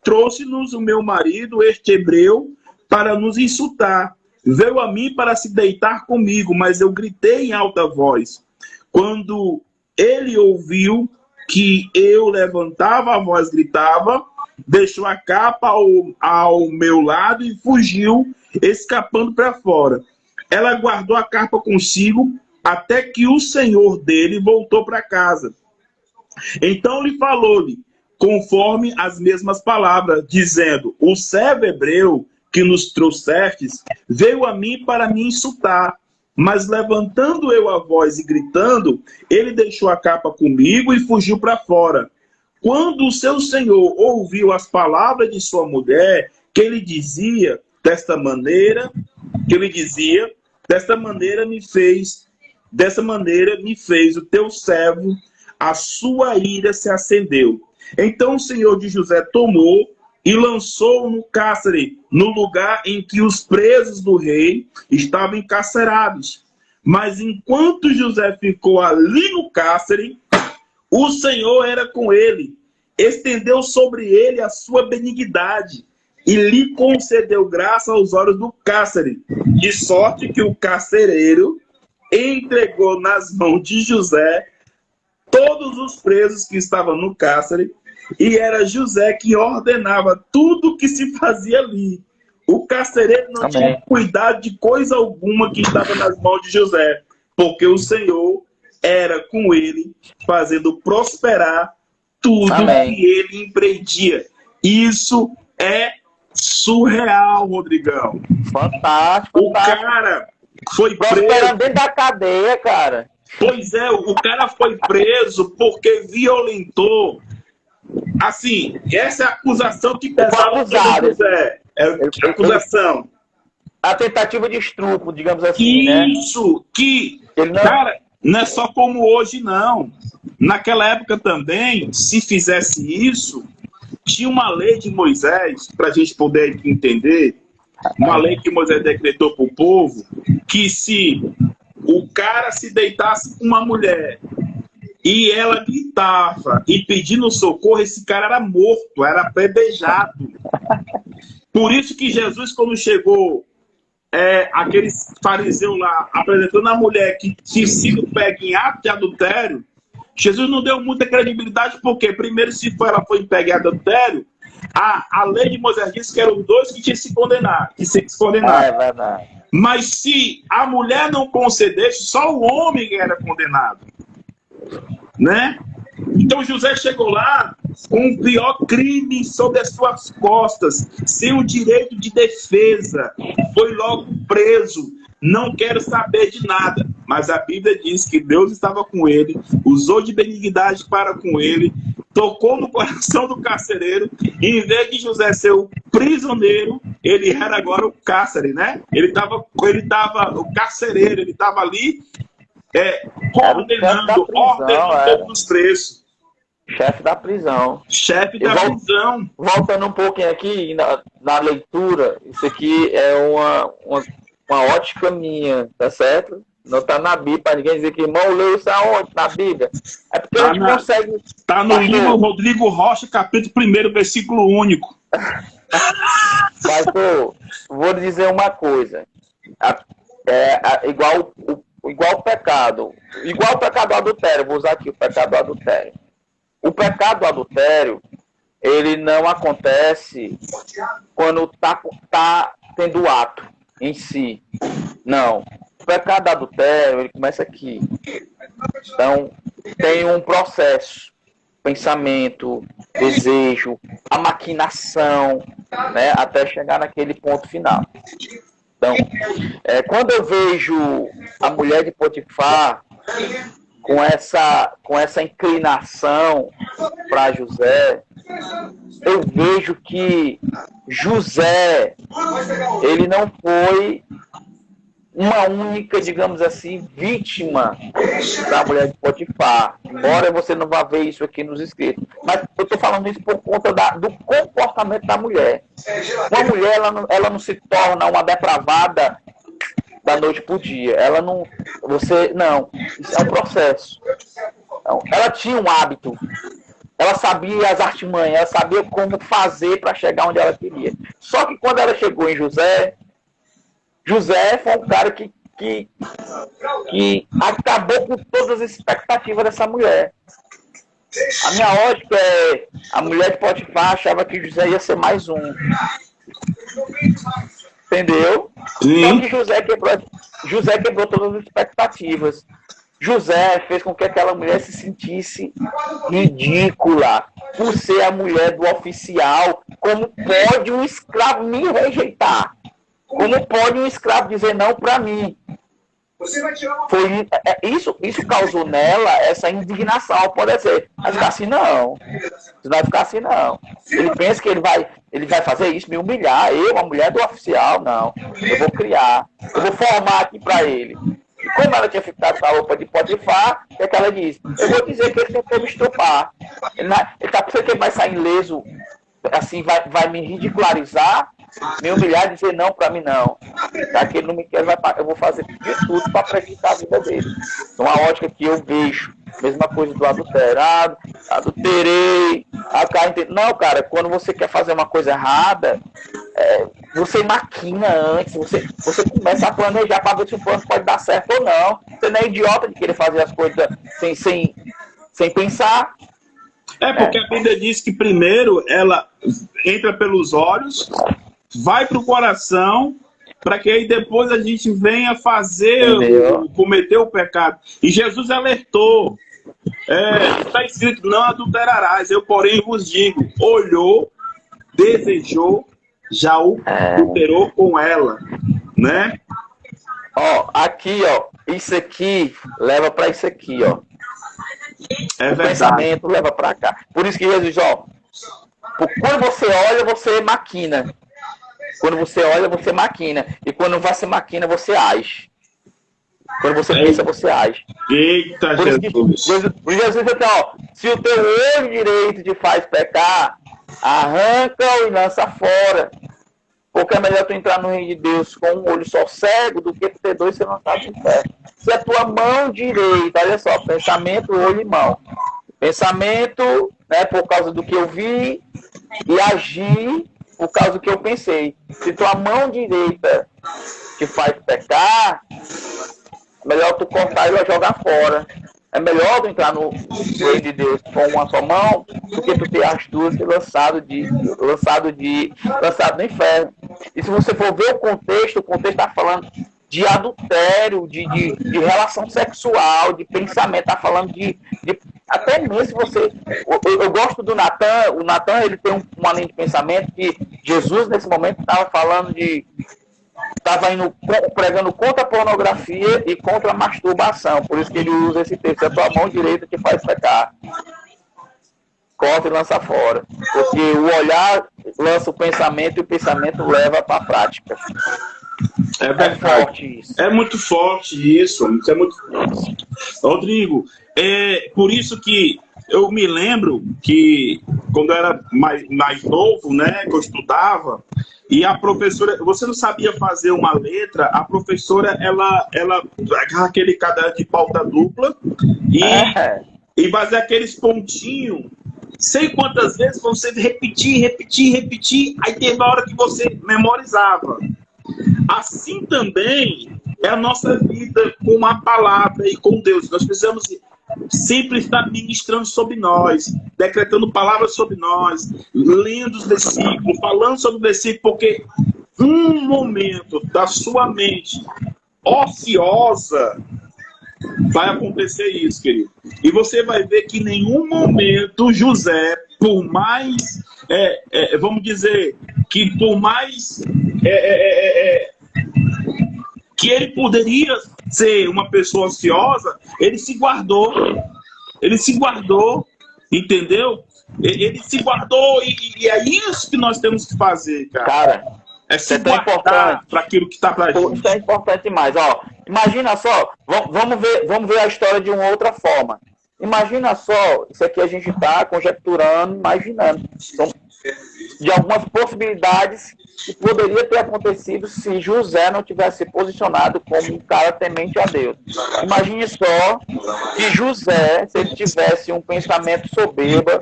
Speaker 1: trouxe-nos o meu marido, este hebreu, para nos insultar. Veio a mim para se deitar comigo, mas eu gritei em alta voz. Quando ele ouviu que eu levantava a voz, gritava, deixou a capa ao meu lado e fugiu, escapando para fora. Ela guardou a capa consigo até que o senhor dele voltou para casa. Então lhe falou-lhe, conforme as mesmas palavras, dizendo: o servo hebreu que nos trouxestes veio a mim para me insultar. Mas levantando eu a voz e gritando, ele deixou a capa comigo e fugiu para fora. Quando o seu senhor ouviu as palavras de sua mulher, que ele dizia desta maneira me fez o teu servo, a sua ira se acendeu. Então o senhor de José tomou e lançou no cárcere, no lugar em que os presos do rei estavam encarcerados. Mas enquanto José ficou ali no cárcere, o Senhor era com ele, estendeu sobre ele a sua benignidade e lhe concedeu graça aos olhos do cárcere, de sorte que o carcereiro entregou nas mãos de José todos os presos que estavam no cárcere, e era José que ordenava tudo o que se fazia ali. O carcereiro não tinha cuidado de coisa alguma que estava nas mãos de José, porque o Senhor era com ele, fazendo prosperar tudo que ele empreendia. Isso é surreal, Rodrigão.
Speaker 2: Fantástico.
Speaker 1: O cara foi preso.
Speaker 2: Dentro da cadeia, cara.
Speaker 1: Pois é, o cara foi preso porque violentou. Assim, essa é a acusação que pesava contra José. É acusação.
Speaker 2: A tentativa de estupro, digamos assim, né?
Speaker 1: Isso, cara, não é só como hoje, não. Naquela época também, se fizesse isso, tinha uma lei de Moisés, para a gente poder entender, uma lei que Moisés decretou para o povo, que se o cara se deitasse com uma mulher e ela gritava e pedindo socorro, esse cara era morto, era apedrejado. Por isso que Jesus, quando chegou, aqueles fariseus lá, apresentando a mulher que tinha sido pega em ato de adultério, Jesus não deu muita credibilidade, porque primeiro, se ela foi pega em adultério, a lei de Moisés disse que eram os dois que tinham que se condenar.
Speaker 2: É verdade.
Speaker 1: Mas se a mulher não concedesse, só o homem era condenado. Né? Então José chegou lá com o pior crime sobre as suas costas, sem o direito de defesa, foi logo preso, não quero saber de nada, mas a Bíblia diz que Deus estava com ele, usou de benignidade para com ele, tocou no coração do carcereiro, e em vez de José ser o prisioneiro, ele era agora o cárcere, né? Ele estava o carcereiro, ele estava ali ordenando todos os preços.
Speaker 2: Chefe da prisão.
Speaker 1: Chefe da prisão.
Speaker 2: Voltando um pouquinho aqui na leitura, isso aqui é uma ótica minha, tá certo? Não está na Bíblia, para ninguém dizer que irmão leu isso aonde? Na Bíblia. É porque a gente consegue.
Speaker 1: Está no livro Rodrigo Rocha, capítulo 1, versículo único.
Speaker 2: Pastor, vou dizer uma coisa. Igual o pecado. Igual o pecado do adultério. Vou usar aqui o pecado do adultério. O pecado do adultério, ele não acontece quando tá tendo ato em si. Não. O pecado do adultério, ele começa aqui. Então, tem um processo. Pensamento, desejo, a maquinação, né, até chegar naquele ponto final. Então, quando eu vejo a mulher de Potifar com essa inclinação para José, eu vejo que José, ele não foi uma única, digamos assim, vítima da mulher de Potifar. Embora você não vá ver isso aqui nos escritos. Mas eu estou falando isso por conta do comportamento da mulher. Uma mulher, ela não se torna uma depravada da noite para o dia. Ela não... Não. Isso é um processo. Então, ela tinha um hábito. Ela sabia as artimanhas. Ela sabia como fazer para chegar onde ela queria. Só que quando ela chegou em José foi um cara que acabou com todas as expectativas dessa mulher. A minha ótica é, a mulher de Potifar achava que José ia ser mais um. Entendeu?
Speaker 1: Sim.
Speaker 2: Só que José quebrou todas as expectativas. José fez com que aquela mulher se sentisse ridícula por ser a mulher do oficial. Como pode um escravo me rejeitar? Como pode um escravo dizer não para mim? Foi, isso causou nela essa indignação. Pode ser. Vai ficar assim, não. Você vai ficar assim, não. Ele pensa que ele vai fazer isso, me humilhar. Eu, a mulher do oficial, não. Eu vou criar. Eu vou formar aqui para ele. E como ela tinha ficado com a roupa de Potifar, o que é que ela disse? Eu vou dizer que ele tentou me estuprar. Ele tá pensando que ele vai sair ileso, assim, vai me ridicularizar, me humilhar e dizer não para mim, não. Já que ele não me quer, eu vou fazer de tudo para prejudicar a vida dele. Então, a ótica que eu vejo, mesma coisa do adulterado, adulterei, não, cara, quando você quer fazer uma coisa errada, você maquina antes, você começa a planejar para ver se o plano pode dar certo ou não. Você não é idiota de querer fazer as coisas sem pensar.
Speaker 1: Porque a Bíblia diz que primeiro ela entra pelos olhos, vai para o coração, para que aí depois a gente venha cometer o pecado. E Jesus alertou. Está escrito, não adulterarás. Eu, porém, vos digo, olhou, desejou, já o adulterou com ela, né?
Speaker 2: Aqui, isso aqui leva para isso aqui,
Speaker 1: É
Speaker 2: o
Speaker 1: verdade.
Speaker 2: pensamento leva para cá. Por isso que Jesus, quando você olha, você maquina. Quando você olha, você maquina. E quando você maquina, você age. Quando você pensa, você age.
Speaker 1: Eita,
Speaker 2: por
Speaker 1: Jesus.
Speaker 2: Jesus aqui, se o teu olho direito te faz pecar, arranca-o e lança fora. Porque é melhor tu entrar no reino de Deus com um olho só cego do que ter dois e lançar de pé. Se a tua mão direita, olha só, pensamento, olho e mão. Pensamento, né, por causa do que eu vi, e agir por causa do que eu pensei. Se tua mão direita te faz pecar, é melhor tu cortar e jogar fora. É melhor tu entrar no reino de Deus com uma só mão do que tu ter as duas e lançado no inferno. E se você for ver o contexto está falando de adultério, de relação sexual, de pensamento, está falando de até mesmo se você... Eu gosto do Natan. O Natan, ele tem uma linha de pensamento que Jesus, nesse momento, estava falando estava pregando contra a pornografia e contra a masturbação. Por isso que ele usa esse texto. É a tua mão direita que faz pecar. Corta e lança fora. Porque o olhar lança o pensamento e o pensamento leva para a prática.
Speaker 1: É verdade.
Speaker 2: Forte isso.
Speaker 1: É muito forte isso. Isso é muito forte. Rodrigo, por isso que eu me lembro que quando eu era mais novo, né, que eu estudava, e a professora, você não sabia fazer uma letra, a professora, ela agarra aquele caderno de pauta dupla e fazer aqueles pontinhos, sei quantas vezes você repetir, aí teve uma hora que você memorizava. Assim também é a nossa vida com a palavra e com Deus. Nós precisamos sempre estar ministrando sobre nós, decretando palavras sobre nós, lendo os versículos, falando sobre o versículo, porque um momento da sua mente ociosa vai acontecer isso, querido. E você vai ver que em nenhum momento José, por mais, vamos dizer, que por mais que ele poderia ser uma pessoa ociosa, ele se guardou, entendeu? Ele se guardou e é isso que nós temos que fazer, cara. É se guardar para aquilo que está para a gente.
Speaker 2: Isso é importante demais. Ó, imagina só, vamos ver a história de uma outra forma. Imagina só, isso aqui a gente está conjecturando, imaginando. Então, de algumas possibilidades que poderia ter acontecido se José não tivesse se posicionado como um cara temente a Deus. Imagine só que José, se ele tivesse um pensamento soberba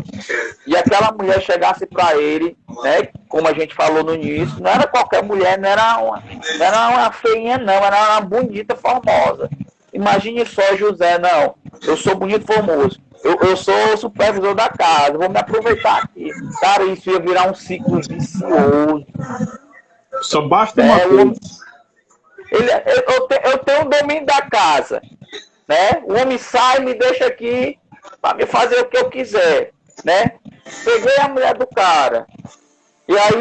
Speaker 2: e aquela mulher chegasse para ele, né, como a gente falou no início, não era qualquer mulher, não era uma feinha não, era uma bonita, formosa. Imagine só José, não, eu sou bonito, formoso. Eu sou o supervisor da casa, vou me aproveitar aqui. Cara, isso ia virar um ciclo vicioso.
Speaker 1: Só basta uma coisa.
Speaker 2: Eu tenho o domínio da casa, né? O homem sai e me deixa aqui para me fazer o que eu quiser, né? Peguei a mulher do cara. E aí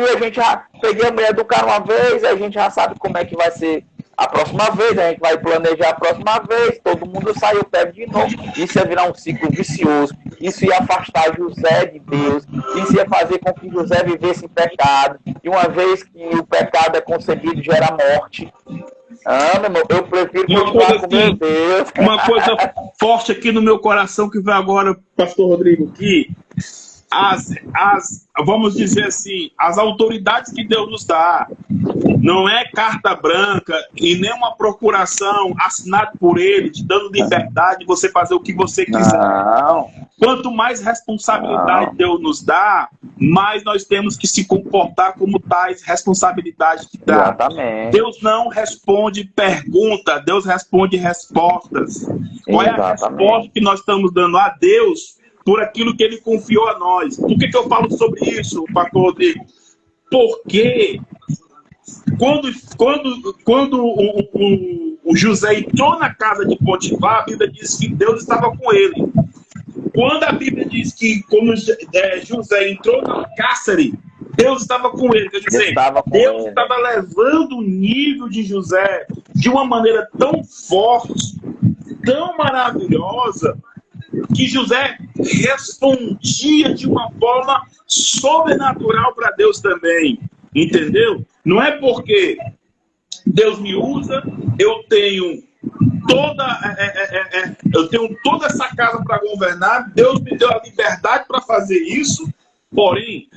Speaker 2: peguei a mulher do cara uma vez, a gente já sabe como é que vai ser a próxima vez, a gente vai planejar a próxima vez, todo mundo sai, eu pego de novo. Isso ia virar um ciclo vicioso, isso ia afastar José de Deus, isso ia fazer com que José vivesse em pecado, e uma vez que o pecado é concebido, gera morte. Meu irmão, eu prefiro continuar com meu Deus.
Speaker 1: Uma coisa forte aqui no meu coração que vai agora, pastor Rodrigo, que vamos dizer assim, as autoridades que Deus nos dá, não é carta branca e nem uma procuração assinada por ele, te dando liberdade de você fazer o que você quiser.
Speaker 2: Não.
Speaker 1: Quanto mais responsabilidade Deus nos dá, mais nós temos que se comportar como tais responsabilidades que dá.
Speaker 2: Exatamente.
Speaker 1: Deus não responde pergunta, Deus responde respostas. Qual é a resposta que nós estamos dando a Deus por aquilo que ele confiou a nós? Por que eu falo sobre isso, pastor Rodrigo? Porque quando o José entrou na casa de Potifar, a Bíblia diz que Deus estava com ele. Quando a Bíblia diz que quando José entrou no cárcere, Deus estava com ele. Quer dizer, Deus estava levando o nível de José de uma maneira tão forte, tão maravilhosa, que José respondia de uma forma sobrenatural para Deus também. Entendeu? Não é porque Deus me usa, eu tenho toda essa casa para governar, Deus me deu a liberdade para fazer isso, porém,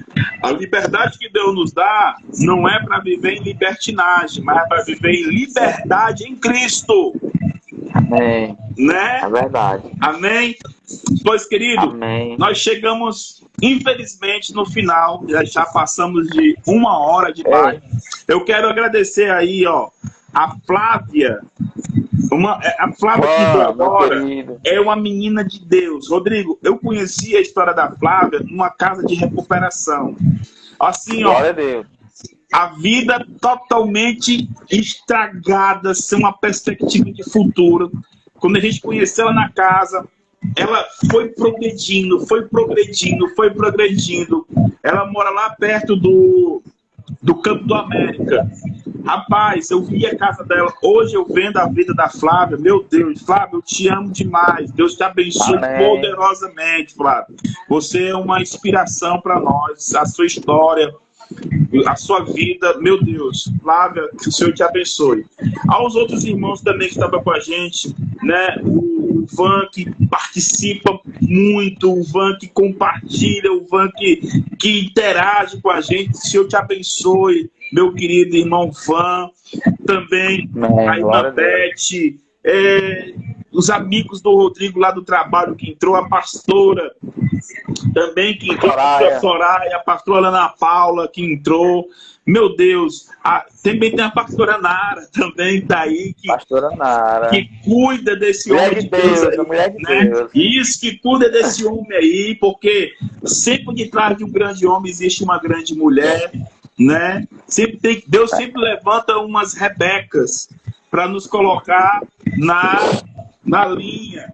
Speaker 1: a liberdade que Deus nos dá não é para viver em libertinagem, mas é para viver em liberdade em Cristo.
Speaker 2: Amém.
Speaker 1: Né?
Speaker 2: É verdade.
Speaker 1: Amém? Pois, querido,
Speaker 2: amém.
Speaker 1: Nós chegamos, infelizmente, no final, já passamos de 1 hora de live. Eu quero agradecer aí, ó, a Flávia. A Flávia que veio agora é uma menina de Deus. Rodrigo, eu conheci a história da Flávia numa casa de recuperação. Assim, ó.
Speaker 2: Glória a Deus.
Speaker 1: A vida totalmente estragada, sem uma perspectiva de futuro. Quando a gente conheceu ela na casa, ela foi progredindo. Ela mora lá perto do Campo do América. Rapaz, eu vi a casa dela. Hoje eu vendo a vida da Flávia. Meu Deus, Flávia, eu te amo demais. Deus te abençoe poderosamente, Flávia. Você é uma inspiração para nós. A sua história, a sua vida, meu Deus, Flávia, que o Senhor te abençoe. Aos outros irmãos também que estavam com a gente, né? O Van que participa muito, o Van que compartilha, o Van que interage com a gente. O Senhor te abençoe, meu querido irmão Van. Também a irmã Beth, os amigos do Rodrigo lá do trabalho que entrou, a pastora também que entrou, a Soraya, a pastora Ana Paula que entrou. Meu Deus, também tem a pastora Nara também, tá aí,
Speaker 2: pastora Nara,
Speaker 1: que cuida desse homem de Deus, né? Isso, que cuida desse homem aí, porque sempre de trás de um grande homem existe uma grande mulher, né? Deus sempre levanta umas Rebecas para nos colocar na linha,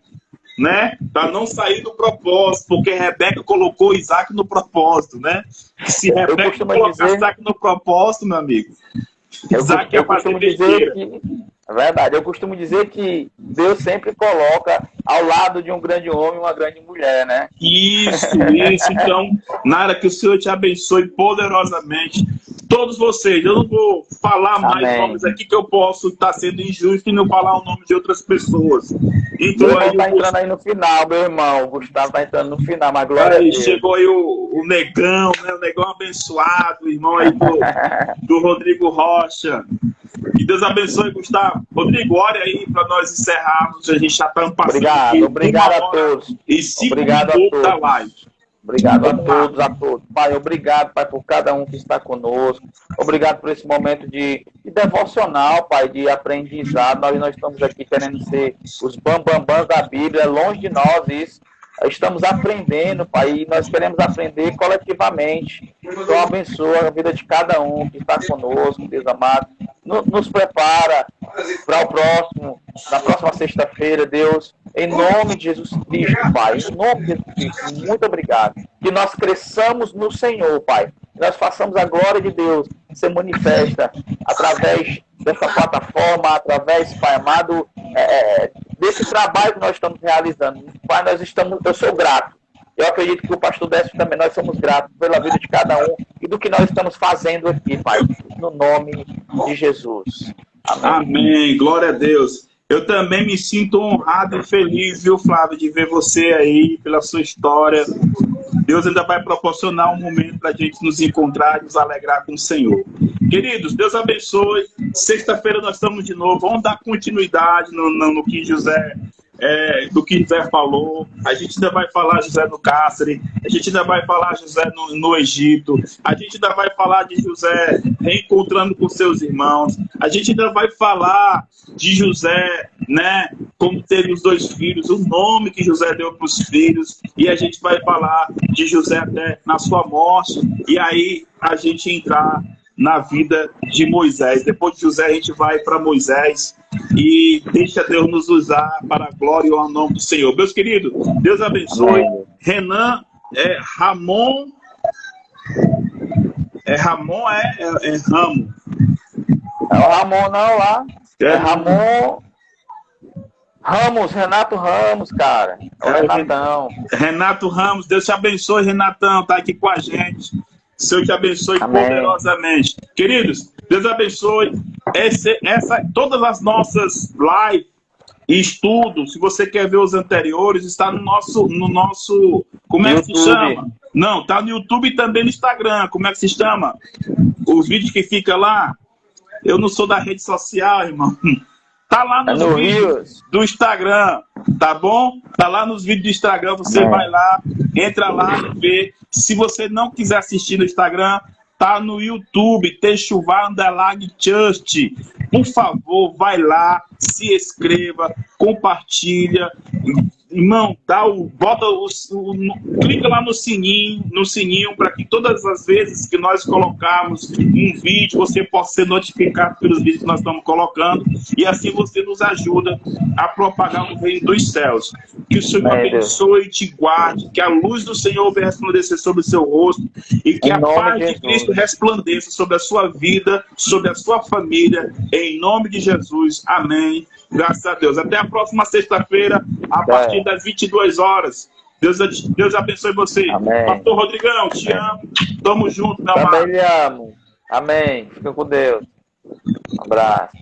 Speaker 1: né? Para não sair do propósito, porque Rebeca colocou Isaac no propósito, né? Se Rebeca colocar Isaac no propósito, meu amigo, Isaac ia fazer besteira.
Speaker 2: É verdade, eu costumo dizer que Deus sempre coloca ao lado de um grande homem uma grande mulher, né?
Speaker 1: Isso. Então, Nara, que o Senhor te abençoe poderosamente. todos vocês. Eu não vou falar mais
Speaker 2: Amém.
Speaker 1: nomes aqui, que eu posso estar sendo injusto e não falar o nome de outras pessoas.
Speaker 2: Meu
Speaker 1: Então
Speaker 2: irmão
Speaker 1: aí
Speaker 2: tá entrando aí no final, meu irmão. O Gustavo tá entrando no final, mas glória a
Speaker 1: aí
Speaker 2: Deus.
Speaker 1: chegou aí o Negão, né? O Negão abençoado, o irmão aí do Rodrigo Rocha. Que Deus abençoe, Gustavo. Rodrigo, olha aí para nós encerrarmos. A gente já está passando aqui
Speaker 2: Obrigado a
Speaker 1: 1 hora
Speaker 2: todos.
Speaker 1: e 5
Speaker 2: Obrigado a
Speaker 1: minutos da
Speaker 2: todos.
Speaker 1: live.
Speaker 2: Obrigado
Speaker 1: Vamos
Speaker 2: a
Speaker 1: lá.
Speaker 2: todos, a todos. Pai, obrigado, Pai, por cada um que está conosco. Obrigado por esse momento de devocional, Pai, de aprendizado. Nós estamos aqui querendo ser os bambambãs da Bíblia, longe de nós isso. Estamos aprendendo, Pai, e nós queremos aprender coletivamente. Então, abençoa a vida de cada um que está conosco, Deus amado. Nos prepara para o próximo, na próxima sexta-feira, Deus, em nome de Jesus Cristo, Pai, em nome de Jesus Cristo, muito obrigado. Que nós cresçamos no Senhor, Pai. Que nós façamos a glória de Deus ser manifesta através dessa plataforma, através, Pai amado, desse trabalho que nós estamos realizando. Pai, eu sou grato. Eu acredito que o pastor Décio também, nós somos gratos pela vida de cada um e do que nós estamos fazendo aqui, Pai, no nome de Jesus. Amém.
Speaker 1: Amém. Glória a Deus. Eu também me sinto honrado e feliz, viu, Flávio, de ver você aí, pela sua história. Deus ainda vai proporcionar um momento para a gente nos encontrar e nos alegrar com o Senhor. Queridos, Deus abençoe. Sexta-feira nós estamos de novo. Vamos dar continuidade no que do que José falou. A gente ainda vai falar José no cárcere, a gente ainda vai falar José no Egito, a gente ainda vai falar de José reencontrando com seus irmãos, a gente ainda vai falar de José, né, como teve os 2 filhos, o nome que José deu para os filhos, e a gente vai falar de José até na sua morte, e aí a gente entrar na vida de Moisés. Depois de José a gente vai para Moisés e deixa Deus nos usar para a glória e o nome do Senhor. Meus queridos, Deus abençoe.
Speaker 2: Amém.
Speaker 1: Renan, Ramon, Ramon é Ramo.
Speaker 2: É o Ramon não lá. É Ramon Ramos, Renato Ramos, cara. É o Renatão.
Speaker 1: Renato Ramos, Deus te abençoe, Renatão, tá aqui com a gente. Senhor te abençoe
Speaker 2: Amém.
Speaker 1: Poderosamente. Queridos, Deus abençoe. Todas as nossas lives e estudos, se você quer ver os anteriores, está no nosso como é que se chama? Não, tá no YouTube e também no Instagram. Como é que se chama? Os vídeos que fica lá. Eu não sou da rede social, irmão. Tá lá nos vídeos do Instagram, tá bom? Tá lá nos vídeos do Instagram, você vai lá, entra lá e vê. Se você não quiser assistir no Instagram, tá no YouTube, Techuvá _ Church. Por favor, vai lá, se inscreva, compartilha. Irmão, clica lá no sininho para que todas as vezes que nós colocarmos um vídeo, você possa ser notificado pelos vídeos que nós estamos colocando, e assim você nos ajuda a propagar o reino dos céus. Que o Senhor abençoe e te guarde, que a luz do Senhor venha resplandecer sobre o seu rosto e que a paz de Cristo resplandeça sobre a sua vida, sobre a sua família, em nome de Jesus. Amém. Graças a Deus. Até a próxima sexta-feira, a partir das 22 horas. Deus abençoe você.
Speaker 2: Amém.
Speaker 1: Pastor Rodrigão, te amo. Tamo junto, meu amado.
Speaker 2: Também lhe amo. Amém. Fica com Deus. Um abraço.